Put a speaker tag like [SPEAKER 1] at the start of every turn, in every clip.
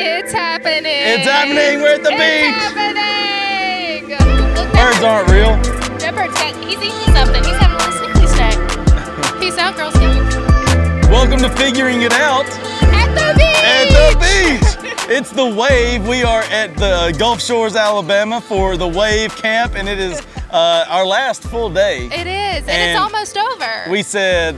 [SPEAKER 1] It's happening.
[SPEAKER 2] It's happening. We're at the beach.
[SPEAKER 1] Happening. Look,
[SPEAKER 2] Birds aren't real.
[SPEAKER 1] That bird's he's eating something. He's having a little snickly snack. Peace out, Girl Scout.
[SPEAKER 2] Welcome to Figuring It Out
[SPEAKER 1] At the beach.
[SPEAKER 2] at the beach. It's the Wave. We are at the Gulf Shores, Alabama for the Wave Camp, and it is our last full day.
[SPEAKER 1] It is, and it's almost over.
[SPEAKER 2] We said,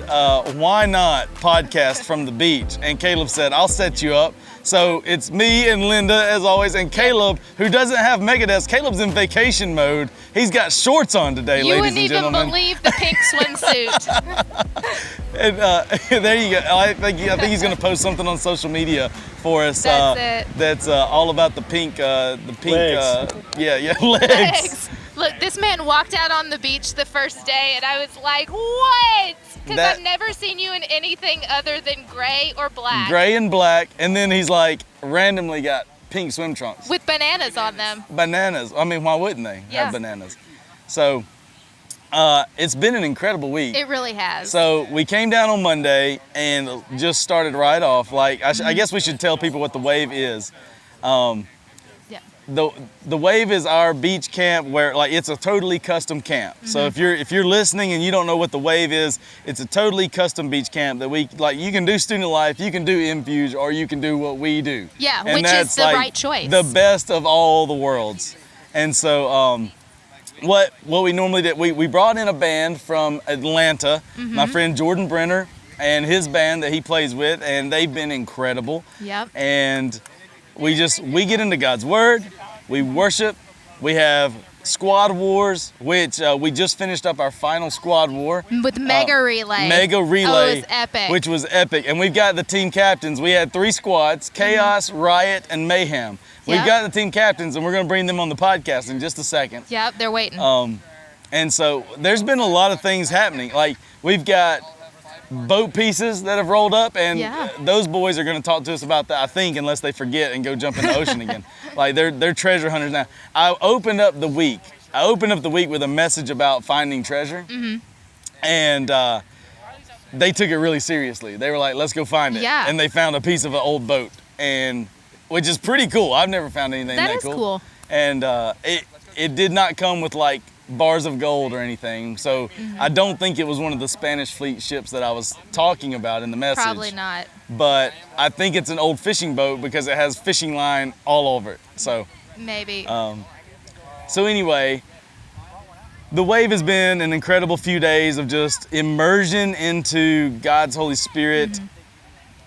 [SPEAKER 2] why not podcast from the beach? And Caleb said, I'll set you up. So it's me and Linda, as always, and Caleb, who doesn't have Megadeth. Caleb's in vacation mode. He's got shorts on today,
[SPEAKER 1] you
[SPEAKER 2] ladies and gentlemen.
[SPEAKER 1] wouldn't even believe the pink swimsuit.
[SPEAKER 2] And there you go. I think he's going to post something on social media for us.
[SPEAKER 1] That's it.
[SPEAKER 2] That's all about the pink.
[SPEAKER 3] Legs.
[SPEAKER 2] Legs.
[SPEAKER 1] Look, this man walked out on the beach the first day, and I was like, what? Because I've never seen you in anything other than gray or black.
[SPEAKER 2] Gray and black, and then he's like randomly got pink swim trunks.
[SPEAKER 1] With bananas on them.
[SPEAKER 2] Bananas. I mean, why wouldn't they have bananas? So it's been an incredible week.
[SPEAKER 1] It really has.
[SPEAKER 2] So we came down on Monday and just started right off. Like I guess we should tell people what the Wave is. The Wave is our beach camp where like it's a totally custom camp. Mm-hmm. So if you're listening and you don't know what the Wave is, it's a totally custom beach camp that we like. You can do student life, you can do Infuse, or you can do what we do.
[SPEAKER 1] Yeah,
[SPEAKER 2] and
[SPEAKER 1] which
[SPEAKER 2] that's
[SPEAKER 1] is the
[SPEAKER 2] like
[SPEAKER 1] right choice.
[SPEAKER 2] The best of all the worlds. And so what we normally did, we brought in a band from Atlanta, my friend Jordan Brenner and his band that he plays with, and they've been incredible.
[SPEAKER 1] Yep.
[SPEAKER 2] And we get into God's Word, we worship, we have Squad Wars, which we just finished up our final Squad War.
[SPEAKER 1] With Mega Relay.
[SPEAKER 2] Mega Relay.
[SPEAKER 1] Oh, it was epic.
[SPEAKER 2] Which was epic. And we've got the team captains. We had 3 squads, Chaos, Riot, and Mayhem. We've got the team captains, and we're going to bring them on the podcast in just a second.
[SPEAKER 1] Yep, they're waiting.
[SPEAKER 2] And so there's been a lot of things happening. Like we've got boat pieces that have rolled up, and those boys are going to talk to us about that, I think, unless they forget and go jump in the ocean again. Like they're treasure hunters now. I opened up the week with a message about finding treasure, and they took it really seriously. They were like, let's go find it.
[SPEAKER 1] Yeah.
[SPEAKER 2] And they found a piece of an old boat, and which is pretty cool. I've never found anything that cool.
[SPEAKER 1] That is cool.
[SPEAKER 2] And it did not come with like bars of gold or anything. So I don't think it was one of the Spanish fleet ships that I was talking about in the message.
[SPEAKER 1] Probably not.
[SPEAKER 2] But I think it's an old fishing boat because it has fishing line all over it. So
[SPEAKER 1] maybe.
[SPEAKER 2] So anyway, the Wave has been an incredible few days of just immersion into God's Holy Spirit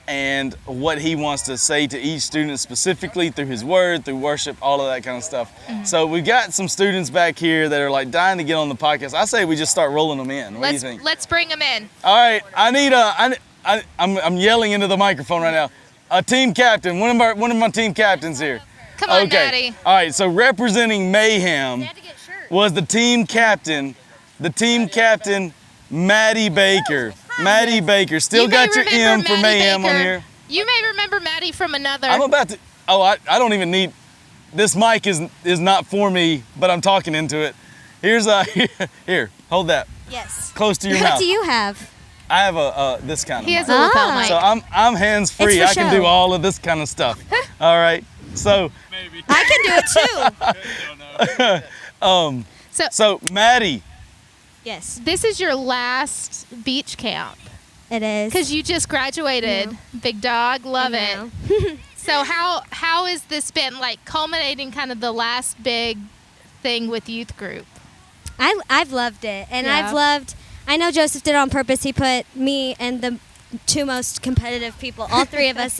[SPEAKER 2] and what He wants to say to each student specifically through His Word, through worship, all of that kind of stuff. So we've got some students back here that are like dying to get on the podcast. I say we just start rolling them in. What do you think?
[SPEAKER 1] Let's bring them in.
[SPEAKER 2] All right, I'm yelling into the microphone right now. A team captain, one of my team captains here.
[SPEAKER 1] Come on, Maddie.
[SPEAKER 2] All right, so representing Mayhem was the team captain, Maddie Baker. Maddie Baker, still got your M for Mayhem on here.
[SPEAKER 1] You may remember Maddie from another.
[SPEAKER 2] I'm about to, I don't even need, this mic is not for me, but I'm talking into it. Here's here, hold that.
[SPEAKER 4] Yes.
[SPEAKER 2] Close to your mouth.
[SPEAKER 4] What do you have?
[SPEAKER 2] I have this kind of
[SPEAKER 1] He
[SPEAKER 2] mic.
[SPEAKER 1] has a lapel mic.
[SPEAKER 2] So I'm hands-free.
[SPEAKER 4] It's
[SPEAKER 2] I
[SPEAKER 4] for
[SPEAKER 2] can
[SPEAKER 4] show.
[SPEAKER 2] do all of this kind of stuff. All right, so.
[SPEAKER 4] I can do it too.
[SPEAKER 2] So Maddie.
[SPEAKER 4] Yes.
[SPEAKER 1] This is your last beach camp.
[SPEAKER 4] It is.
[SPEAKER 1] Because you just graduated. Big dog, love it. So how has this been, like, culminating kind of the last big thing with youth group?
[SPEAKER 4] I've loved it, and I know Joseph did it on purpose. He put me and the 2 most competitive people, all 3 of us.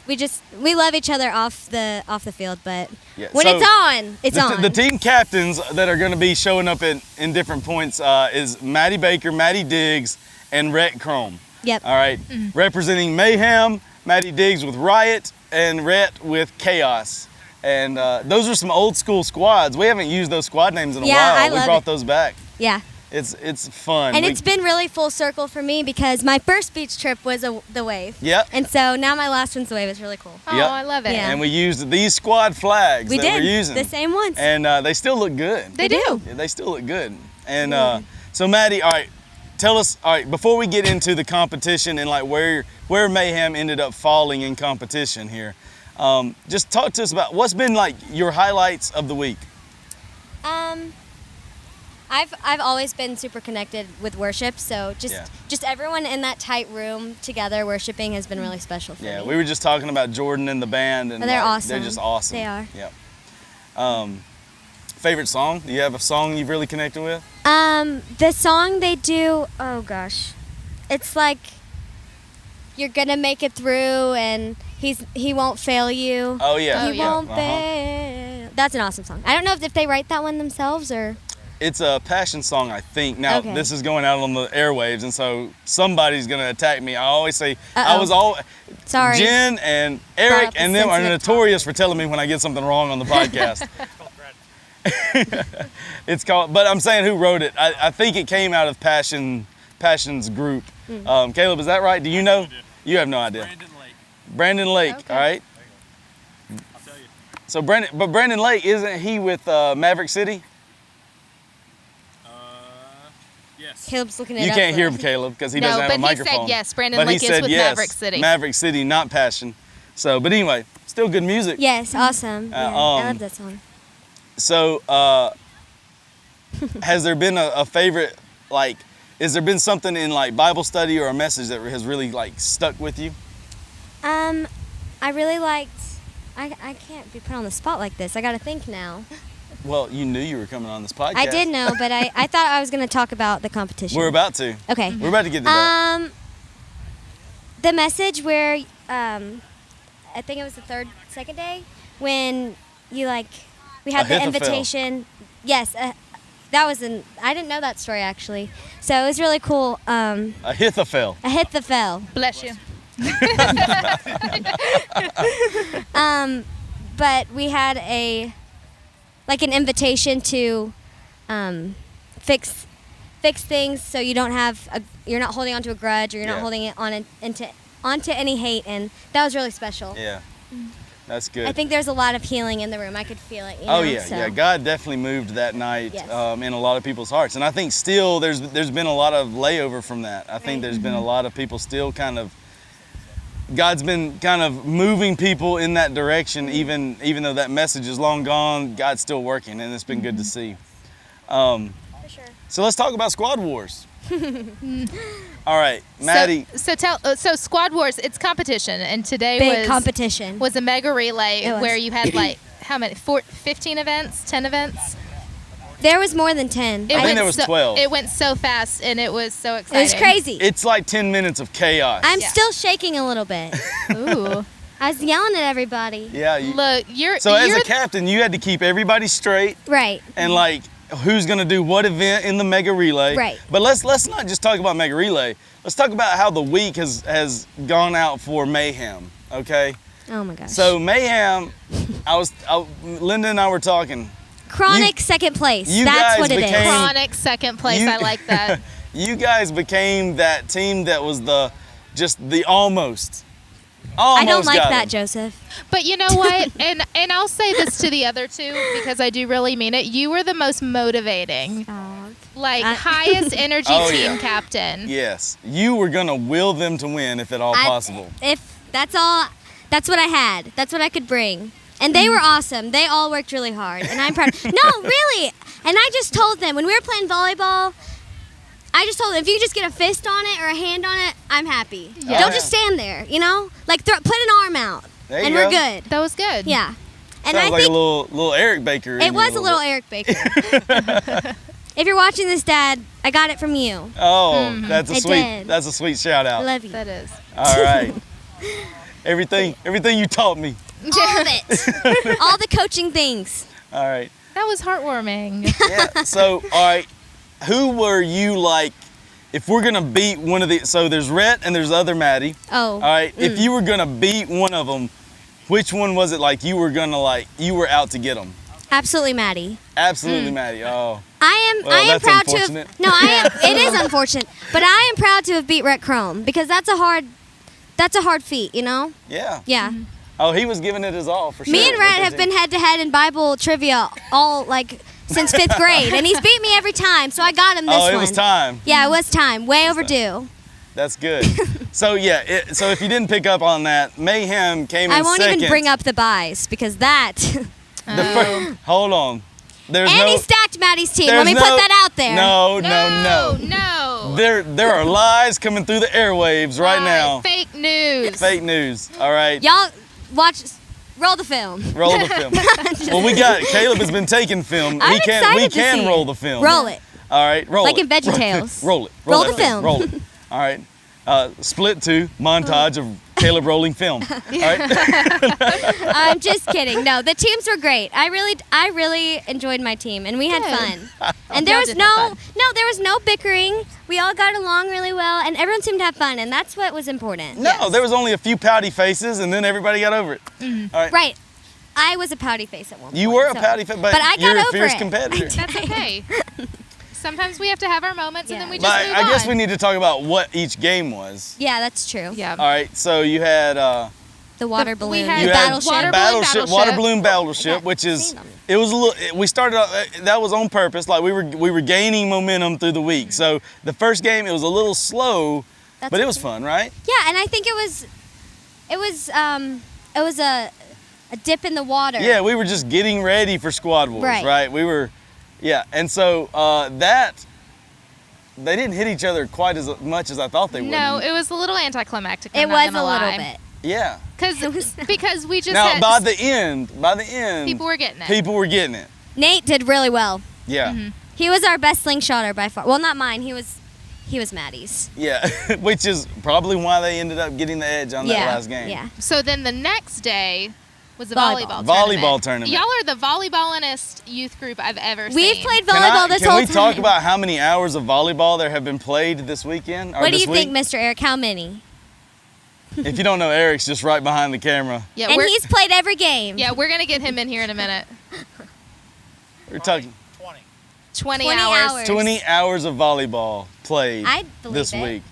[SPEAKER 4] We love each other off the field, but when it's on, it's on.
[SPEAKER 2] The team captains that are going to be showing up in different points is Maddie Baker, Maddie Diggs, and Rhett Chrome.
[SPEAKER 4] Yep.
[SPEAKER 2] All right. Representing Mayhem, Maddie Diggs with Riot, and Rhett with Chaos. And those are some old school squads. We haven't used those squad names in a while. We brought those back.
[SPEAKER 4] Yeah.
[SPEAKER 2] It's fun.
[SPEAKER 4] And it's been really full circle for me because my first beach trip was the Wave.
[SPEAKER 2] Yep.
[SPEAKER 4] And so now my last one's the Wave. It's really cool.
[SPEAKER 1] Oh,
[SPEAKER 2] Yep.
[SPEAKER 1] I love it.
[SPEAKER 4] Yeah.
[SPEAKER 2] And we used these squad flags
[SPEAKER 4] We
[SPEAKER 2] that
[SPEAKER 4] did.
[SPEAKER 2] we're using.
[SPEAKER 4] The same ones.
[SPEAKER 2] And they still look good.
[SPEAKER 1] They do.
[SPEAKER 2] Yeah, they still look good. And so Maddie, all right, tell us, all right, before we get into the competition and like where Mayhem ended up falling in competition here, Just talk to us about what's been like your highlights of the week.
[SPEAKER 4] I've always been super connected with worship, so just everyone in that tight room together worshiping has been really special for me.
[SPEAKER 2] Yeah, we were just talking about Jordan and the band, and
[SPEAKER 4] they're awesome.
[SPEAKER 2] They're just awesome.
[SPEAKER 4] They are.
[SPEAKER 2] Yep. Favorite song? Do you have a song you've really connected with?
[SPEAKER 4] The song they do, oh gosh, it's like you're gonna make it through, and he won't fail you.
[SPEAKER 2] Oh yeah.
[SPEAKER 4] He won't fail. That's an awesome song. I don't know if they write that one themselves or.
[SPEAKER 2] It's a passion song, I think. Now,
[SPEAKER 4] Okay.
[SPEAKER 2] this is going out on the airwaves, and so somebody's going to attack me. I always say,
[SPEAKER 4] Sorry.
[SPEAKER 2] Jen and Eric and them are notorious for telling me when I get something wrong on the podcast. It's called, but I'm saying who wrote it. I think it came out of Passion's group. Caleb, is that right? Do you know? You have no idea. Brandon Lake,
[SPEAKER 1] Okay.
[SPEAKER 2] all right?
[SPEAKER 3] I'll tell you.
[SPEAKER 2] So Brandon Lake, isn't he with Maverick City?
[SPEAKER 3] Yes.
[SPEAKER 4] Caleb's looking it
[SPEAKER 2] You
[SPEAKER 4] up.
[SPEAKER 2] can't hear Caleb because he doesn't have a
[SPEAKER 1] but
[SPEAKER 2] microphone.
[SPEAKER 1] he said yes. Brandon
[SPEAKER 2] But he
[SPEAKER 1] Lake is
[SPEAKER 2] said
[SPEAKER 1] with
[SPEAKER 2] yes,
[SPEAKER 1] Maverick City.
[SPEAKER 2] Maverick City, not Passion. So, but anyway, still good music.
[SPEAKER 4] Yes, awesome. Yeah, I love that song.
[SPEAKER 2] So, has there been a favorite, like, has there been something in like Bible study or a message that has really like stuck with you?
[SPEAKER 4] I really liked. I can't be put on the spot like this. I got to think now.
[SPEAKER 2] Well, you knew you were coming on this podcast.
[SPEAKER 4] I did know, but I thought I was going to talk about the competition.
[SPEAKER 2] We're about to.
[SPEAKER 4] Okay.
[SPEAKER 2] We're about to get to that.
[SPEAKER 4] The message where I think it was the second day when you we had the
[SPEAKER 2] Ahithophel.
[SPEAKER 4] invitation. Yes, that was I didn't know that story actually. So it was really cool.
[SPEAKER 2] Ahithophel.
[SPEAKER 4] Ahithophel.
[SPEAKER 1] Bless you.
[SPEAKER 4] But we had an invitation to fix things so you don't you're not holding onto a grudge or you're not holding it onto any hate, and that was really special.
[SPEAKER 2] Yeah. That's good.
[SPEAKER 4] I think there's a lot of healing in the room. I could feel it.
[SPEAKER 2] Oh yeah. God definitely moved that night
[SPEAKER 4] Yes.
[SPEAKER 2] in a lot of people's hearts, and I think still there's been a lot of layover from that. I think there's been a lot of people still God's been kind of moving people in that direction, even though that message is long gone. God's still working, and it's been good to see.
[SPEAKER 4] For sure.
[SPEAKER 2] So let's talk about Squad Wars. All right, Maddie.
[SPEAKER 1] So Squad Wars, it's competition, and today
[SPEAKER 4] Big competition.
[SPEAKER 1] was a mega relay
[SPEAKER 4] It was.
[SPEAKER 1] where you had how many? 15 events, 10 events.
[SPEAKER 4] There was more than 10.
[SPEAKER 2] I think there was 12.
[SPEAKER 1] It went so fast, and it was so
[SPEAKER 4] It
[SPEAKER 1] exciting.
[SPEAKER 4] was crazy.
[SPEAKER 2] It's like 10 minutes of chaos.
[SPEAKER 4] I'm
[SPEAKER 1] Yeah.
[SPEAKER 4] still shaking a little bit.
[SPEAKER 1] Ooh,
[SPEAKER 4] I was yelling at everybody.
[SPEAKER 2] Yeah.
[SPEAKER 1] look, you're
[SPEAKER 2] So as
[SPEAKER 1] you're
[SPEAKER 2] a captain, you had to keep everybody straight
[SPEAKER 4] Right.
[SPEAKER 2] and who's gonna do what event in the mega relay.
[SPEAKER 4] Right.
[SPEAKER 2] But let's not just talk about mega relay. Let's talk about how the week has gone out for Mayhem. Okay.
[SPEAKER 4] Oh my gosh.
[SPEAKER 2] So Mayhem, Linda and I were talking.
[SPEAKER 4] Chronic second place.
[SPEAKER 2] you
[SPEAKER 4] That's
[SPEAKER 2] guys
[SPEAKER 4] what it is.
[SPEAKER 2] became-
[SPEAKER 1] chronic second place. I like that.
[SPEAKER 2] You guys became that team that was the almost.
[SPEAKER 4] I don't like
[SPEAKER 2] got
[SPEAKER 4] that,
[SPEAKER 2] 'em.
[SPEAKER 4] Joseph.
[SPEAKER 1] But you know what? And I'll say this to the other two because I do really mean it. You were the most motivating, highest energy
[SPEAKER 2] Oh,
[SPEAKER 1] team
[SPEAKER 2] yeah.
[SPEAKER 1] captain.
[SPEAKER 2] Yes, you were gonna will them to win if at all possible.
[SPEAKER 4] If that's all, that's what I had. That's what I could bring. And they were awesome. They all worked really hard, and I'm proud. No, really. And I just told them when we were playing volleyball, I just told them if you just get a fist on it or a hand on it, I'm happy.
[SPEAKER 1] Yeah.
[SPEAKER 4] Don't just stand there, Like put an arm out,
[SPEAKER 2] There you
[SPEAKER 4] and
[SPEAKER 2] go.
[SPEAKER 4] we're good.
[SPEAKER 1] That was good.
[SPEAKER 4] Yeah. And
[SPEAKER 2] Sounds
[SPEAKER 4] I
[SPEAKER 2] like
[SPEAKER 4] think
[SPEAKER 2] a little Eric Baker. in
[SPEAKER 4] it
[SPEAKER 2] you
[SPEAKER 4] was a little
[SPEAKER 2] bit.
[SPEAKER 4] Eric Baker. If you're watching this, Dad, I got it from you.
[SPEAKER 2] Oh, that's
[SPEAKER 4] I
[SPEAKER 2] a sweet.
[SPEAKER 4] did.
[SPEAKER 2] That's a sweet shout
[SPEAKER 4] I
[SPEAKER 2] out.
[SPEAKER 4] love you.
[SPEAKER 1] That is.
[SPEAKER 2] All right. Everything you taught me.
[SPEAKER 4] All of it. All the coaching things.
[SPEAKER 2] All right.
[SPEAKER 1] That was heartwarming.
[SPEAKER 2] Yeah. So, all right. Who were you like? If we're gonna beat one of the, so there's Rhett and there's other Maddie.
[SPEAKER 4] Oh.
[SPEAKER 2] All right. If you were gonna beat one of them, which one was it? You were out to get them.
[SPEAKER 4] Absolutely, Maddie.
[SPEAKER 2] Absolutely, Maddie. Oh.
[SPEAKER 4] I am
[SPEAKER 2] Well, that's
[SPEAKER 4] proud to
[SPEAKER 2] unfortunate.
[SPEAKER 4] have. No, it is unfortunate, but I am proud to have beat Rhett Chrome because that's a hard feat,
[SPEAKER 2] Yeah.
[SPEAKER 4] Yeah.
[SPEAKER 2] Oh, he was giving it his all for sure.
[SPEAKER 4] Me and Rhett have been head to head in Bible trivia all since 5th grade, and he's beat me every time, so I got him this one.
[SPEAKER 2] Oh, it was time.
[SPEAKER 4] Yeah, it was time. Way overdue.
[SPEAKER 2] That's good. So yeah, so if you didn't pick up on that, Mayhem came in
[SPEAKER 4] I won't
[SPEAKER 2] second.
[SPEAKER 4] even bring up the buys because that.
[SPEAKER 2] Hold on. There's
[SPEAKER 4] And
[SPEAKER 2] no.
[SPEAKER 4] he stacked Maddie's team.
[SPEAKER 2] there's
[SPEAKER 4] Let me
[SPEAKER 2] no-
[SPEAKER 4] put that out there.
[SPEAKER 2] No. There are lies coming through the airwaves right now.
[SPEAKER 1] Fake news.
[SPEAKER 2] Fake news. All right.
[SPEAKER 4] Y'all watch. Roll the film.
[SPEAKER 2] Roll the film. Well, Caleb has been taking film.
[SPEAKER 4] I'm
[SPEAKER 2] We
[SPEAKER 4] excited to
[SPEAKER 2] can
[SPEAKER 4] see
[SPEAKER 2] roll
[SPEAKER 4] it.
[SPEAKER 2] the film.
[SPEAKER 4] Roll it.
[SPEAKER 2] All right, roll
[SPEAKER 4] Like
[SPEAKER 2] it.
[SPEAKER 4] in VeggieTales.
[SPEAKER 2] Roll it.
[SPEAKER 4] Roll
[SPEAKER 2] that
[SPEAKER 4] the film.
[SPEAKER 2] Roll it. All right. Split 2 montage of Caleb rolling film. All right.
[SPEAKER 4] I'm just kidding. No, the teams were great. I really enjoyed my team, and we had fun. And there
[SPEAKER 1] Y'all
[SPEAKER 4] was
[SPEAKER 1] did have
[SPEAKER 4] there was no bickering. We all got along really well, and everyone seemed to have fun, and that's what was important.
[SPEAKER 2] No, there was only a few pouty faces, and then everybody got over it. All right.
[SPEAKER 4] Right. I was a pouty face at one point.
[SPEAKER 2] You were a
[SPEAKER 4] so-
[SPEAKER 2] pouty face, but
[SPEAKER 4] I got
[SPEAKER 2] you're a
[SPEAKER 4] over
[SPEAKER 2] fierce
[SPEAKER 4] it.
[SPEAKER 2] competitor.
[SPEAKER 1] That's okay. Sometimes we have to have our moments and then we just
[SPEAKER 2] But
[SPEAKER 1] move
[SPEAKER 2] I guess
[SPEAKER 1] on.
[SPEAKER 2] we need to talk about what each game was.
[SPEAKER 4] Yeah, that's true.
[SPEAKER 1] Yeah.
[SPEAKER 2] All right, so you had
[SPEAKER 4] The water
[SPEAKER 1] we
[SPEAKER 4] balloon.
[SPEAKER 1] had
[SPEAKER 2] you
[SPEAKER 4] The
[SPEAKER 2] had
[SPEAKER 4] battleship.
[SPEAKER 1] water balloon battleship.
[SPEAKER 2] water balloon battleship,
[SPEAKER 4] Okay,
[SPEAKER 2] which is
[SPEAKER 4] seen them.
[SPEAKER 2] it was a little. We started out that was on purpose. Like we were gaining momentum through the week. So the first game it was a little slow,
[SPEAKER 4] That's
[SPEAKER 2] but it was
[SPEAKER 4] okay.
[SPEAKER 2] fun, right?
[SPEAKER 4] Yeah, and I think it was a dip in the water.
[SPEAKER 2] Yeah, we were just getting ready for Squad Wars,
[SPEAKER 4] Right.
[SPEAKER 2] right? We were, yeah, and so that they didn't hit each other quite as much as I thought they would.
[SPEAKER 1] No, it was a little anticlimactic. I'm
[SPEAKER 4] It
[SPEAKER 1] not
[SPEAKER 4] was
[SPEAKER 1] gonna
[SPEAKER 4] a little
[SPEAKER 1] lie.
[SPEAKER 4] bit.
[SPEAKER 2] Yeah.
[SPEAKER 1] Because we just
[SPEAKER 2] Now
[SPEAKER 1] had
[SPEAKER 2] by the end,
[SPEAKER 1] people were getting it.
[SPEAKER 2] people were getting it.
[SPEAKER 4] Nate did really well.
[SPEAKER 2] Yeah.
[SPEAKER 1] Mm-hmm.
[SPEAKER 4] He was our best slingshotter by far. Well, not mine. He was Maddie's.
[SPEAKER 2] Yeah, which is probably why they ended up getting the edge on that last game.
[SPEAKER 4] Yeah.
[SPEAKER 1] So then the next day was a
[SPEAKER 4] Volleyball.
[SPEAKER 1] volleyball
[SPEAKER 2] Tournament.
[SPEAKER 1] Y'all are the volleyballingest youth group I've ever
[SPEAKER 4] We've
[SPEAKER 1] seen.
[SPEAKER 4] played volleyball this
[SPEAKER 2] can
[SPEAKER 4] whole
[SPEAKER 2] we
[SPEAKER 4] time.
[SPEAKER 2] talk about how many hours of volleyball there have been played this weekend? Or
[SPEAKER 4] What do
[SPEAKER 2] this
[SPEAKER 4] you think,
[SPEAKER 2] week?
[SPEAKER 4] Mr. Eric? How many?
[SPEAKER 2] If you don't know, Eric's just right behind the camera.
[SPEAKER 1] Yeah,
[SPEAKER 4] And
[SPEAKER 1] we're,
[SPEAKER 4] he's played every game.
[SPEAKER 1] yeah, we're gonna get him in here in a minute.
[SPEAKER 2] We're talking
[SPEAKER 1] 20
[SPEAKER 4] 20
[SPEAKER 1] hours.
[SPEAKER 4] hours.
[SPEAKER 2] 20 hours of volleyball played
[SPEAKER 4] I believe
[SPEAKER 2] this
[SPEAKER 4] it.
[SPEAKER 2] week.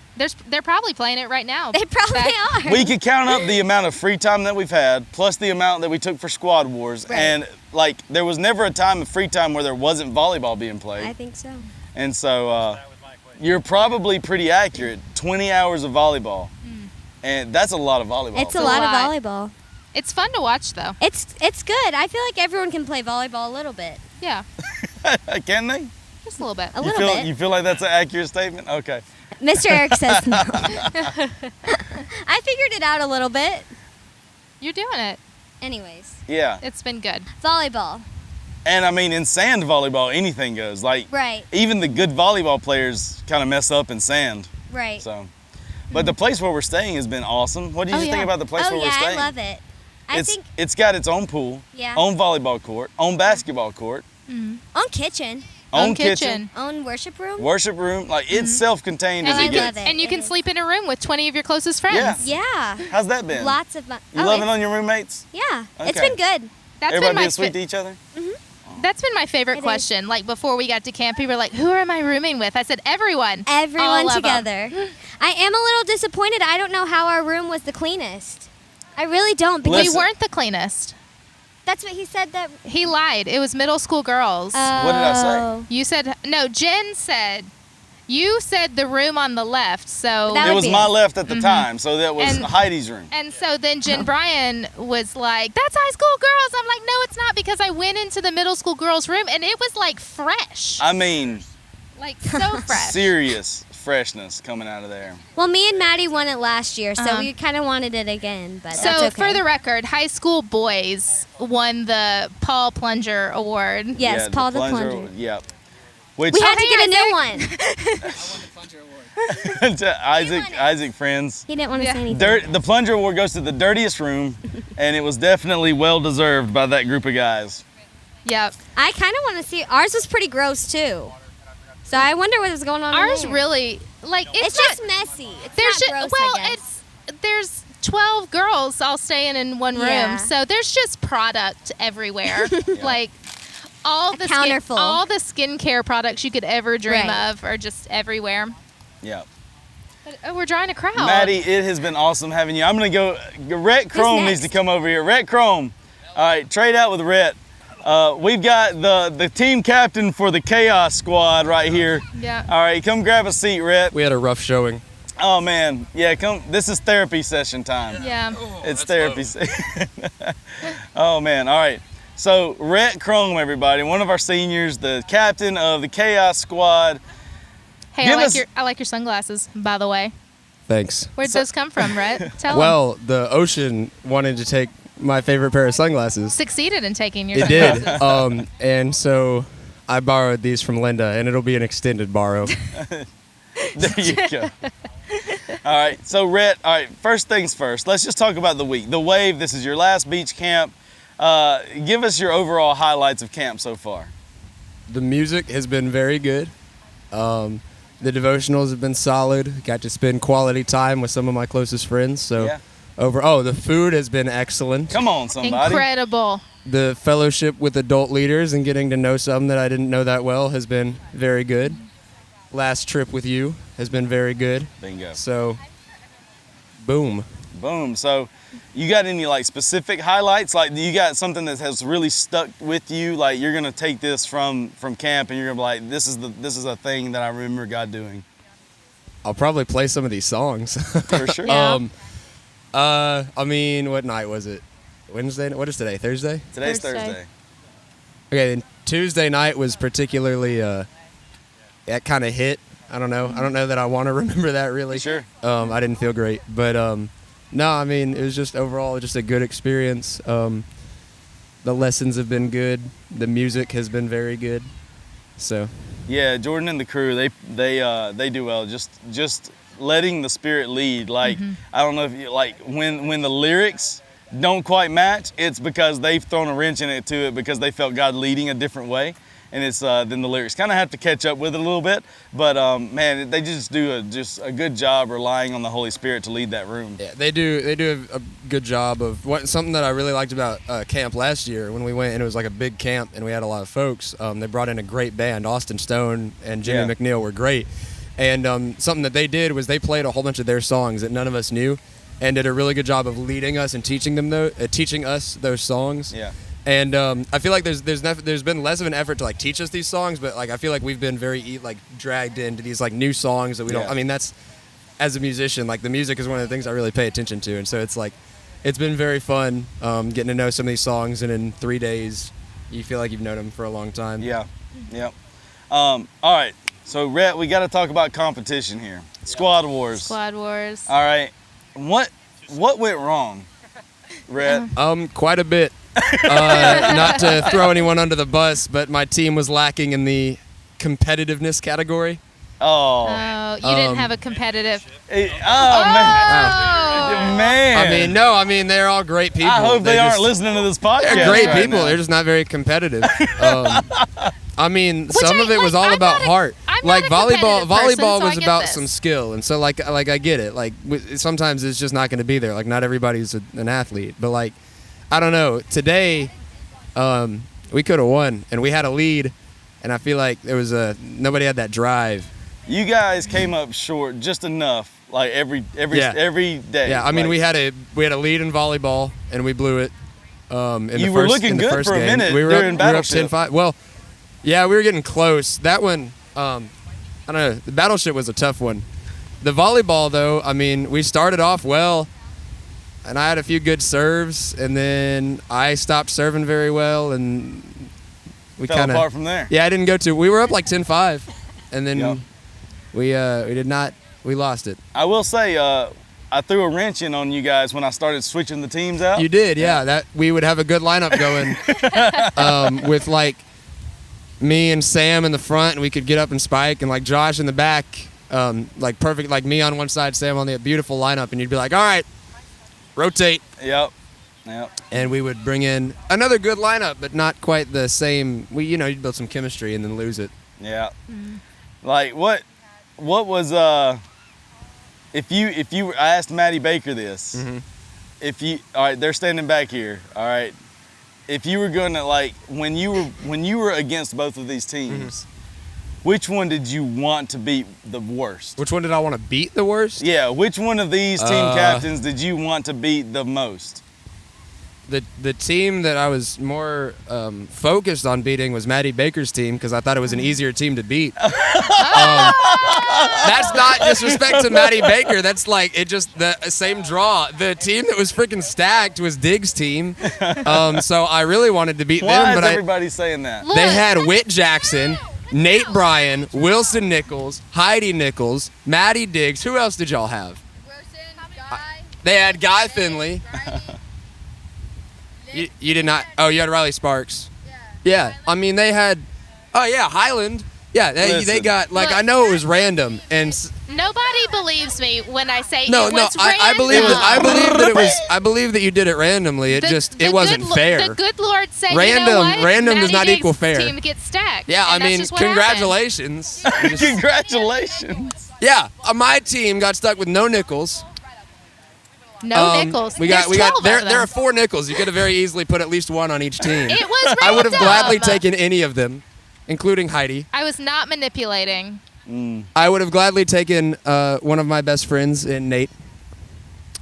[SPEAKER 1] They're probably playing it right now.
[SPEAKER 4] They probably
[SPEAKER 1] Back-
[SPEAKER 4] are.
[SPEAKER 2] We could count up the amount of free time that we've had, plus the amount that we took for Squad Wars,
[SPEAKER 4] Right.
[SPEAKER 2] and like there was never a time of free time where there wasn't volleyball being played.
[SPEAKER 4] I think so.
[SPEAKER 2] And so you're probably pretty accurate. 20 hours of volleyball, and that's a lot of volleyball.
[SPEAKER 4] It's a
[SPEAKER 1] a
[SPEAKER 4] lot
[SPEAKER 1] lot.
[SPEAKER 4] of volleyball.
[SPEAKER 1] It's fun to watch though.
[SPEAKER 4] It's good. I feel like everyone can play volleyball a little bit.
[SPEAKER 1] Yeah,
[SPEAKER 2] Can they?
[SPEAKER 1] just a little bit.
[SPEAKER 4] A little bit.
[SPEAKER 2] You feel like that's an accurate statement? Okay.
[SPEAKER 4] Mr. Eric says no. I figured it out a little bit.
[SPEAKER 1] You're doing it.
[SPEAKER 4] Anyways,
[SPEAKER 2] Yeah.
[SPEAKER 1] It's been good.
[SPEAKER 4] volleyball.
[SPEAKER 2] And I mean, in sand volleyball, anything goes. Like
[SPEAKER 4] Right.
[SPEAKER 2] even the good volleyball players kind of mess up in sand.
[SPEAKER 4] Right.
[SPEAKER 2] So, but the place where we're staying has been awesome. What did
[SPEAKER 1] Oh,
[SPEAKER 2] you think
[SPEAKER 1] yeah.
[SPEAKER 2] about the place
[SPEAKER 4] Oh
[SPEAKER 2] where
[SPEAKER 4] yeah,
[SPEAKER 2] we're staying?
[SPEAKER 4] I love it. I think
[SPEAKER 2] it's got its own pool,
[SPEAKER 4] Yeah.
[SPEAKER 2] own volleyball court, own basketball court,
[SPEAKER 4] own kitchen,
[SPEAKER 2] own kitchen,
[SPEAKER 4] own worship room.
[SPEAKER 2] worship room. Like it's self-contained as
[SPEAKER 4] Oh,
[SPEAKER 2] it
[SPEAKER 4] I
[SPEAKER 2] gets.
[SPEAKER 4] love it.
[SPEAKER 1] And you can
[SPEAKER 4] is.
[SPEAKER 1] sleep in a room with 20 of your closest friends.
[SPEAKER 2] Yeah.
[SPEAKER 4] Yeah.
[SPEAKER 2] How's that been?
[SPEAKER 4] Lots of fun.
[SPEAKER 2] You
[SPEAKER 4] Oh,
[SPEAKER 2] loving
[SPEAKER 4] it's-
[SPEAKER 2] on your roommates?
[SPEAKER 4] Yeah. It's
[SPEAKER 2] Okay.
[SPEAKER 4] been good.
[SPEAKER 1] That's
[SPEAKER 2] Everybody
[SPEAKER 1] been my
[SPEAKER 2] being sweet to each other?
[SPEAKER 1] That's been my favorite
[SPEAKER 4] It is.
[SPEAKER 1] question. Like before we got to camp, people were like, "Who am I rooming with?" I said, "Everyone."
[SPEAKER 4] Everyone
[SPEAKER 1] All of 'em.
[SPEAKER 4] together. I am a little disappointed. I don't know how our room was the cleanest. I really don't because
[SPEAKER 1] We
[SPEAKER 2] Listen.
[SPEAKER 1] weren't the cleanest.
[SPEAKER 4] that's what he said that.
[SPEAKER 1] He lied. It was middle school girls.
[SPEAKER 2] What did I say?
[SPEAKER 4] Oh.
[SPEAKER 1] You said no. Jen said. You said the room on the left. So
[SPEAKER 4] That
[SPEAKER 2] It
[SPEAKER 4] would
[SPEAKER 2] was
[SPEAKER 4] be
[SPEAKER 2] my
[SPEAKER 4] it.
[SPEAKER 2] left at the time, so that was
[SPEAKER 1] And-
[SPEAKER 2] Heidi's room.
[SPEAKER 1] and so then Jen Bryan was like, "That's high school girls." I'm like, "No, it's not," because I went into the middle school girls' room and it was like fresh,
[SPEAKER 2] I mean,
[SPEAKER 1] like so fresh.
[SPEAKER 2] serious freshness coming out of there.
[SPEAKER 4] Well, me and Maddie won it last year, so
[SPEAKER 1] Uh-huh.
[SPEAKER 4] we kind of wanted it again. But
[SPEAKER 1] So
[SPEAKER 4] that's okay.
[SPEAKER 1] for the record, high school boys won the Paul Plunger Award.
[SPEAKER 4] Yes,
[SPEAKER 2] Yeah,
[SPEAKER 4] Paul the Plunger.
[SPEAKER 2] Yep. Which
[SPEAKER 4] We had to
[SPEAKER 1] hey,
[SPEAKER 4] get a new
[SPEAKER 1] Isaac.
[SPEAKER 4] one.
[SPEAKER 2] to Isaac friends.
[SPEAKER 4] He didn't want to
[SPEAKER 1] Yeah.
[SPEAKER 4] say anything.
[SPEAKER 2] The plunger award goes to the dirtiest room, and it was definitely well deserved by that group of guys.
[SPEAKER 1] Yep.
[SPEAKER 4] I kind of want to see. Ours was pretty gross too. So I wonder what was going on. in
[SPEAKER 1] Ours
[SPEAKER 4] there.
[SPEAKER 1] really like
[SPEAKER 4] It's
[SPEAKER 1] not,
[SPEAKER 4] just messy. It's
[SPEAKER 1] there's
[SPEAKER 4] not
[SPEAKER 1] ju-
[SPEAKER 4] gross.
[SPEAKER 1] well,
[SPEAKER 4] I guess.
[SPEAKER 1] there's 12 girls all staying in one room,
[SPEAKER 4] Yeah.
[SPEAKER 1] so there's just product everywhere. Like all the
[SPEAKER 4] counterful.
[SPEAKER 1] all the skincare products you could ever dream
[SPEAKER 4] Right.
[SPEAKER 1] of are just everywhere.
[SPEAKER 2] Yeah.
[SPEAKER 1] But, we're drawing a crowd.
[SPEAKER 2] Maddie, it has been awesome having you. I'm gonna go. Rhett Chrome needs to
[SPEAKER 4] next?
[SPEAKER 2] come over here. Rhett Chrome. All right, trade out with Rhett. We've got the team captain for the Chaos Squad right here.
[SPEAKER 1] Yeah.
[SPEAKER 2] All right, come grab a seat, Rhett.
[SPEAKER 5] We had a rough showing.
[SPEAKER 2] Oh man, yeah, come. This is therapy session time.
[SPEAKER 1] Yeah.
[SPEAKER 2] It's therapy session. Oh man, all right. So Rhett Chrome, everybody, one of our seniors, the captain of the Chaos Squad.
[SPEAKER 1] Hey, I like your sunglasses, by the way.
[SPEAKER 5] Thanks.
[SPEAKER 1] Where'd those come from, Rhett? Tell 'em.
[SPEAKER 5] Well, the ocean wanted to take my favorite pair of sunglasses.
[SPEAKER 1] Succeeded in taking your
[SPEAKER 5] It
[SPEAKER 1] sunglasses.
[SPEAKER 5] did. And so I borrowed these from Linda, and it'll be an extended borrow.
[SPEAKER 2] There you go. All right, so Rhett, all right, first things first, let's just talk about the week. The Wave, this is your last beach camp. Give us your overall highlights of camp so far.
[SPEAKER 5] The music has been very good. The devotionals have been solid. Got to spend quality time with some of my closest friends. So
[SPEAKER 2] Yeah.
[SPEAKER 5] the food has been excellent.
[SPEAKER 2] Come on, somebody.
[SPEAKER 1] Incredible.
[SPEAKER 5] The fellowship with adult leaders and getting to know some that I didn't know that well has been very good. Last trip with you has been very good.
[SPEAKER 2] Bingo.
[SPEAKER 5] So, boom.
[SPEAKER 2] Boom. So, you got any like specific highlights? Like, you got something that has really stuck with you? Like, you're gonna take this from camp, and you're gonna be like, this is a thing that I remember God doing.
[SPEAKER 5] I'll probably play some of these songs.
[SPEAKER 2] For sure.
[SPEAKER 1] Yeah.
[SPEAKER 5] I mean, what night was it? Wednesday? What is today? Thursday?
[SPEAKER 2] Today's
[SPEAKER 1] Thursday.
[SPEAKER 2] Thursday.
[SPEAKER 5] Okay, then Tuesday night was particularly that kind of hit. I don't know that I want to remember that really.
[SPEAKER 2] Sure.
[SPEAKER 5] I didn't feel great, but no, I mean it was just overall just a good experience. The lessons have been good. The music has been very good. So.
[SPEAKER 2] Yeah, Jordan and the crew, they do well. Just letting the Spirit lead. Like, I don't know if you like when the lyrics don't quite match, it's because they've thrown a wrench in it to it because they felt God leading a different way. And it's then the lyrics kind of have to catch up with it a little bit, but man, they just do a good job relying on the Holy Spirit to lead that room.
[SPEAKER 5] Yeah, they do a good job of something that I really liked about camp last year when we went, and it was like a big camp and we had a lot of folks. They brought in a great band. Austin Stone and Jimmy McNeil were great, and something that they did was they played a whole bunch of their songs that none of us knew, and did a really good job of leading us and teaching us those songs.
[SPEAKER 2] Yeah.
[SPEAKER 5] And I feel like there's been less of an effort to like teach us these songs, but like I feel like we've been very like dragged into these like new songs that we don't.
[SPEAKER 2] Yeah.
[SPEAKER 5] I mean, that's as a musician, like the music is one of the things I really pay attention to, and so it's like it's been very fun getting to know some of these songs, and in 3 days you feel like you've known them for a long time.
[SPEAKER 2] Yeah. Yep. All right. So Rhett, we got to talk about competition here. Squad Wars.
[SPEAKER 1] Squad Wars.
[SPEAKER 2] All right. What went wrong, Rhett?
[SPEAKER 5] Quite a bit. Not to throw anyone under the bus, but my team was lacking in the competitiveness category.
[SPEAKER 2] Oh.
[SPEAKER 1] Oh, you didn't have a competitive.
[SPEAKER 2] Man.
[SPEAKER 1] Oh.
[SPEAKER 2] Man.
[SPEAKER 5] I mean, they're all great people.
[SPEAKER 2] I hope they aren't
[SPEAKER 5] just-
[SPEAKER 2] listening to this podcast.
[SPEAKER 5] They're great
[SPEAKER 2] right
[SPEAKER 5] people.
[SPEAKER 2] now.
[SPEAKER 5] They're just not very competitive. I mean,
[SPEAKER 1] Which
[SPEAKER 5] some of it was all
[SPEAKER 1] I'm
[SPEAKER 5] about
[SPEAKER 1] not a-
[SPEAKER 5] heart.
[SPEAKER 1] I'm
[SPEAKER 5] Like
[SPEAKER 1] not a
[SPEAKER 5] volleyball,
[SPEAKER 1] competitive person,
[SPEAKER 5] volleyball
[SPEAKER 1] so I
[SPEAKER 5] was
[SPEAKER 1] get
[SPEAKER 5] about
[SPEAKER 1] this.
[SPEAKER 5] some skill, and so like I get it. Like sometimes it's just not going to be there. Like not everybody's an athlete, but like I don't know. Today, we could have won, and we had a lead, and I feel like there was nobody had that drive.
[SPEAKER 2] You guys came up short just enough, like every day.
[SPEAKER 5] Yeah, I mean
[SPEAKER 2] Like,
[SPEAKER 5] we had a lead in volleyball, and we blew it. In
[SPEAKER 2] You
[SPEAKER 5] the
[SPEAKER 2] were
[SPEAKER 5] first,
[SPEAKER 2] looking
[SPEAKER 5] in the
[SPEAKER 2] good
[SPEAKER 5] first
[SPEAKER 2] for a
[SPEAKER 5] game.
[SPEAKER 2] minute
[SPEAKER 5] We were
[SPEAKER 2] during
[SPEAKER 5] up
[SPEAKER 2] Battleship.
[SPEAKER 5] 10-5. Well, yeah, we were getting close. That one, I don't know. The Battleship was a tough one. The volleyball, though, I mean, we started off well, and I had a few good serves, and then I stopped serving very well, and we
[SPEAKER 2] fell
[SPEAKER 5] kind
[SPEAKER 2] apart
[SPEAKER 5] of
[SPEAKER 2] from there.
[SPEAKER 5] we were up like 10-5, and then
[SPEAKER 2] Yep.
[SPEAKER 5] we lost it.
[SPEAKER 2] I will say, I threw a wrench in on you guys when I started switching the teams out.
[SPEAKER 5] You did, yeah. That we would have a good lineup going with like me and Sam in the front, and we could get up and spike, and like Josh in the back, like perfect, like me on one side, Sam on the beautiful lineup, and you'd be like, all right, rotate,
[SPEAKER 2] Yep.
[SPEAKER 5] and we would bring in another good lineup, but not quite the same. You'd build some chemistry and then lose it.
[SPEAKER 2] Yeah. Like what was if you I asked Maddie Baker this.
[SPEAKER 5] Mm-hmm.
[SPEAKER 2] All right, they're standing back here. All right. If you were gonna like when you were against both of these teams, which one did you want to beat the worst?
[SPEAKER 5] Which one did I want to beat the worst?
[SPEAKER 2] Yeah, which one of these team captains did you want to beat the most?
[SPEAKER 5] The team that I was more focused on beating was Maddie Baker's team because I thought it was an easier team to beat. That's not disrespect to Maddie Baker. That's like it just the same draw. The team that was freaking stacked was Diggs' team. So I really wanted to beat them,
[SPEAKER 2] Why is
[SPEAKER 5] but
[SPEAKER 2] everybody saying that?
[SPEAKER 1] Look,
[SPEAKER 5] they had Whit Jackson, Nate Bryan, Wilson Nichols, Heidi Nichols, Maddie Diggs. Who else did y'all have? They had Guy Finley. You did not. Oh, you had Riley Sparks. Yeah. I mean, they had. Oh yeah, Highland. Yeah, they
[SPEAKER 2] Listen.
[SPEAKER 5] got like
[SPEAKER 1] Look.
[SPEAKER 5] I know it was random and.
[SPEAKER 1] nobody believes me when I say
[SPEAKER 5] No,
[SPEAKER 1] it
[SPEAKER 5] no,
[SPEAKER 1] was
[SPEAKER 5] I believe
[SPEAKER 1] random.
[SPEAKER 5] that. I believe that it was. I believe that you did it randomly. It
[SPEAKER 1] The
[SPEAKER 5] it wasn't
[SPEAKER 1] good,
[SPEAKER 5] fair.
[SPEAKER 1] The good Lord said, you
[SPEAKER 5] Random-
[SPEAKER 1] know what?
[SPEAKER 5] random does
[SPEAKER 1] Maddie
[SPEAKER 5] not
[SPEAKER 1] Diggs'
[SPEAKER 5] equal fair.
[SPEAKER 1] Team gets stacked.
[SPEAKER 5] Yeah, I
[SPEAKER 1] and that's
[SPEAKER 5] mean,
[SPEAKER 1] just what happened.
[SPEAKER 5] congratulations. You just-
[SPEAKER 2] Congratulations.
[SPEAKER 5] yeah, my team got stuck with no nickels.
[SPEAKER 1] No nickels.
[SPEAKER 5] We got.
[SPEAKER 1] There's 12
[SPEAKER 5] There
[SPEAKER 1] of
[SPEAKER 5] are
[SPEAKER 1] them.
[SPEAKER 5] 4 nickels. You could have very easily put at least one on each team.
[SPEAKER 1] It was random.
[SPEAKER 5] I would have gladly taken any of them, including Heidi.
[SPEAKER 1] I was not manipulating.
[SPEAKER 5] I would have gladly taken one of my best friends in Nate.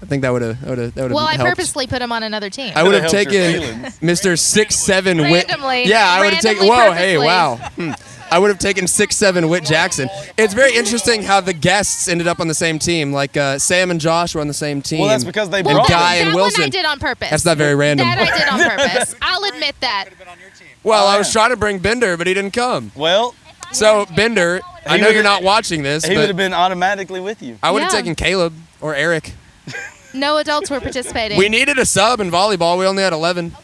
[SPEAKER 5] I think that would have
[SPEAKER 1] Well, I
[SPEAKER 5] helped.
[SPEAKER 1] purposely put him on another team.
[SPEAKER 5] I would have
[SPEAKER 2] Would've helped your
[SPEAKER 5] taken
[SPEAKER 2] feelings.
[SPEAKER 5] Mr. 6'7" Whit.
[SPEAKER 1] Randomly.
[SPEAKER 5] Yeah, I would have taken.
[SPEAKER 1] Randomly,
[SPEAKER 5] Whoa, hey,
[SPEAKER 1] purposely.
[SPEAKER 5] wow. I would have taken 6'7" Whit Jackson. It's very interesting how the guests ended up on the same team. Like Sam and Josh were on the same team.
[SPEAKER 2] Well, that's because they
[SPEAKER 1] Well,
[SPEAKER 2] brought
[SPEAKER 5] Guy
[SPEAKER 1] that
[SPEAKER 5] and
[SPEAKER 1] one I
[SPEAKER 5] Wilson.
[SPEAKER 1] did on purpose.
[SPEAKER 5] That's not very random.
[SPEAKER 1] That I did on purpose. I'll admit that.
[SPEAKER 5] Well, I was trying to bring Bender, but he didn't come.
[SPEAKER 2] Well,
[SPEAKER 5] So Bender, I know
[SPEAKER 2] would've-
[SPEAKER 5] you're not watching this,
[SPEAKER 2] he would
[SPEAKER 5] but
[SPEAKER 2] have been automatically with you.
[SPEAKER 5] I would have
[SPEAKER 1] Yeah.
[SPEAKER 5] taken Caleb or Eric.
[SPEAKER 1] No adults were participating.
[SPEAKER 5] We needed a sub in volleyball. We only had 11.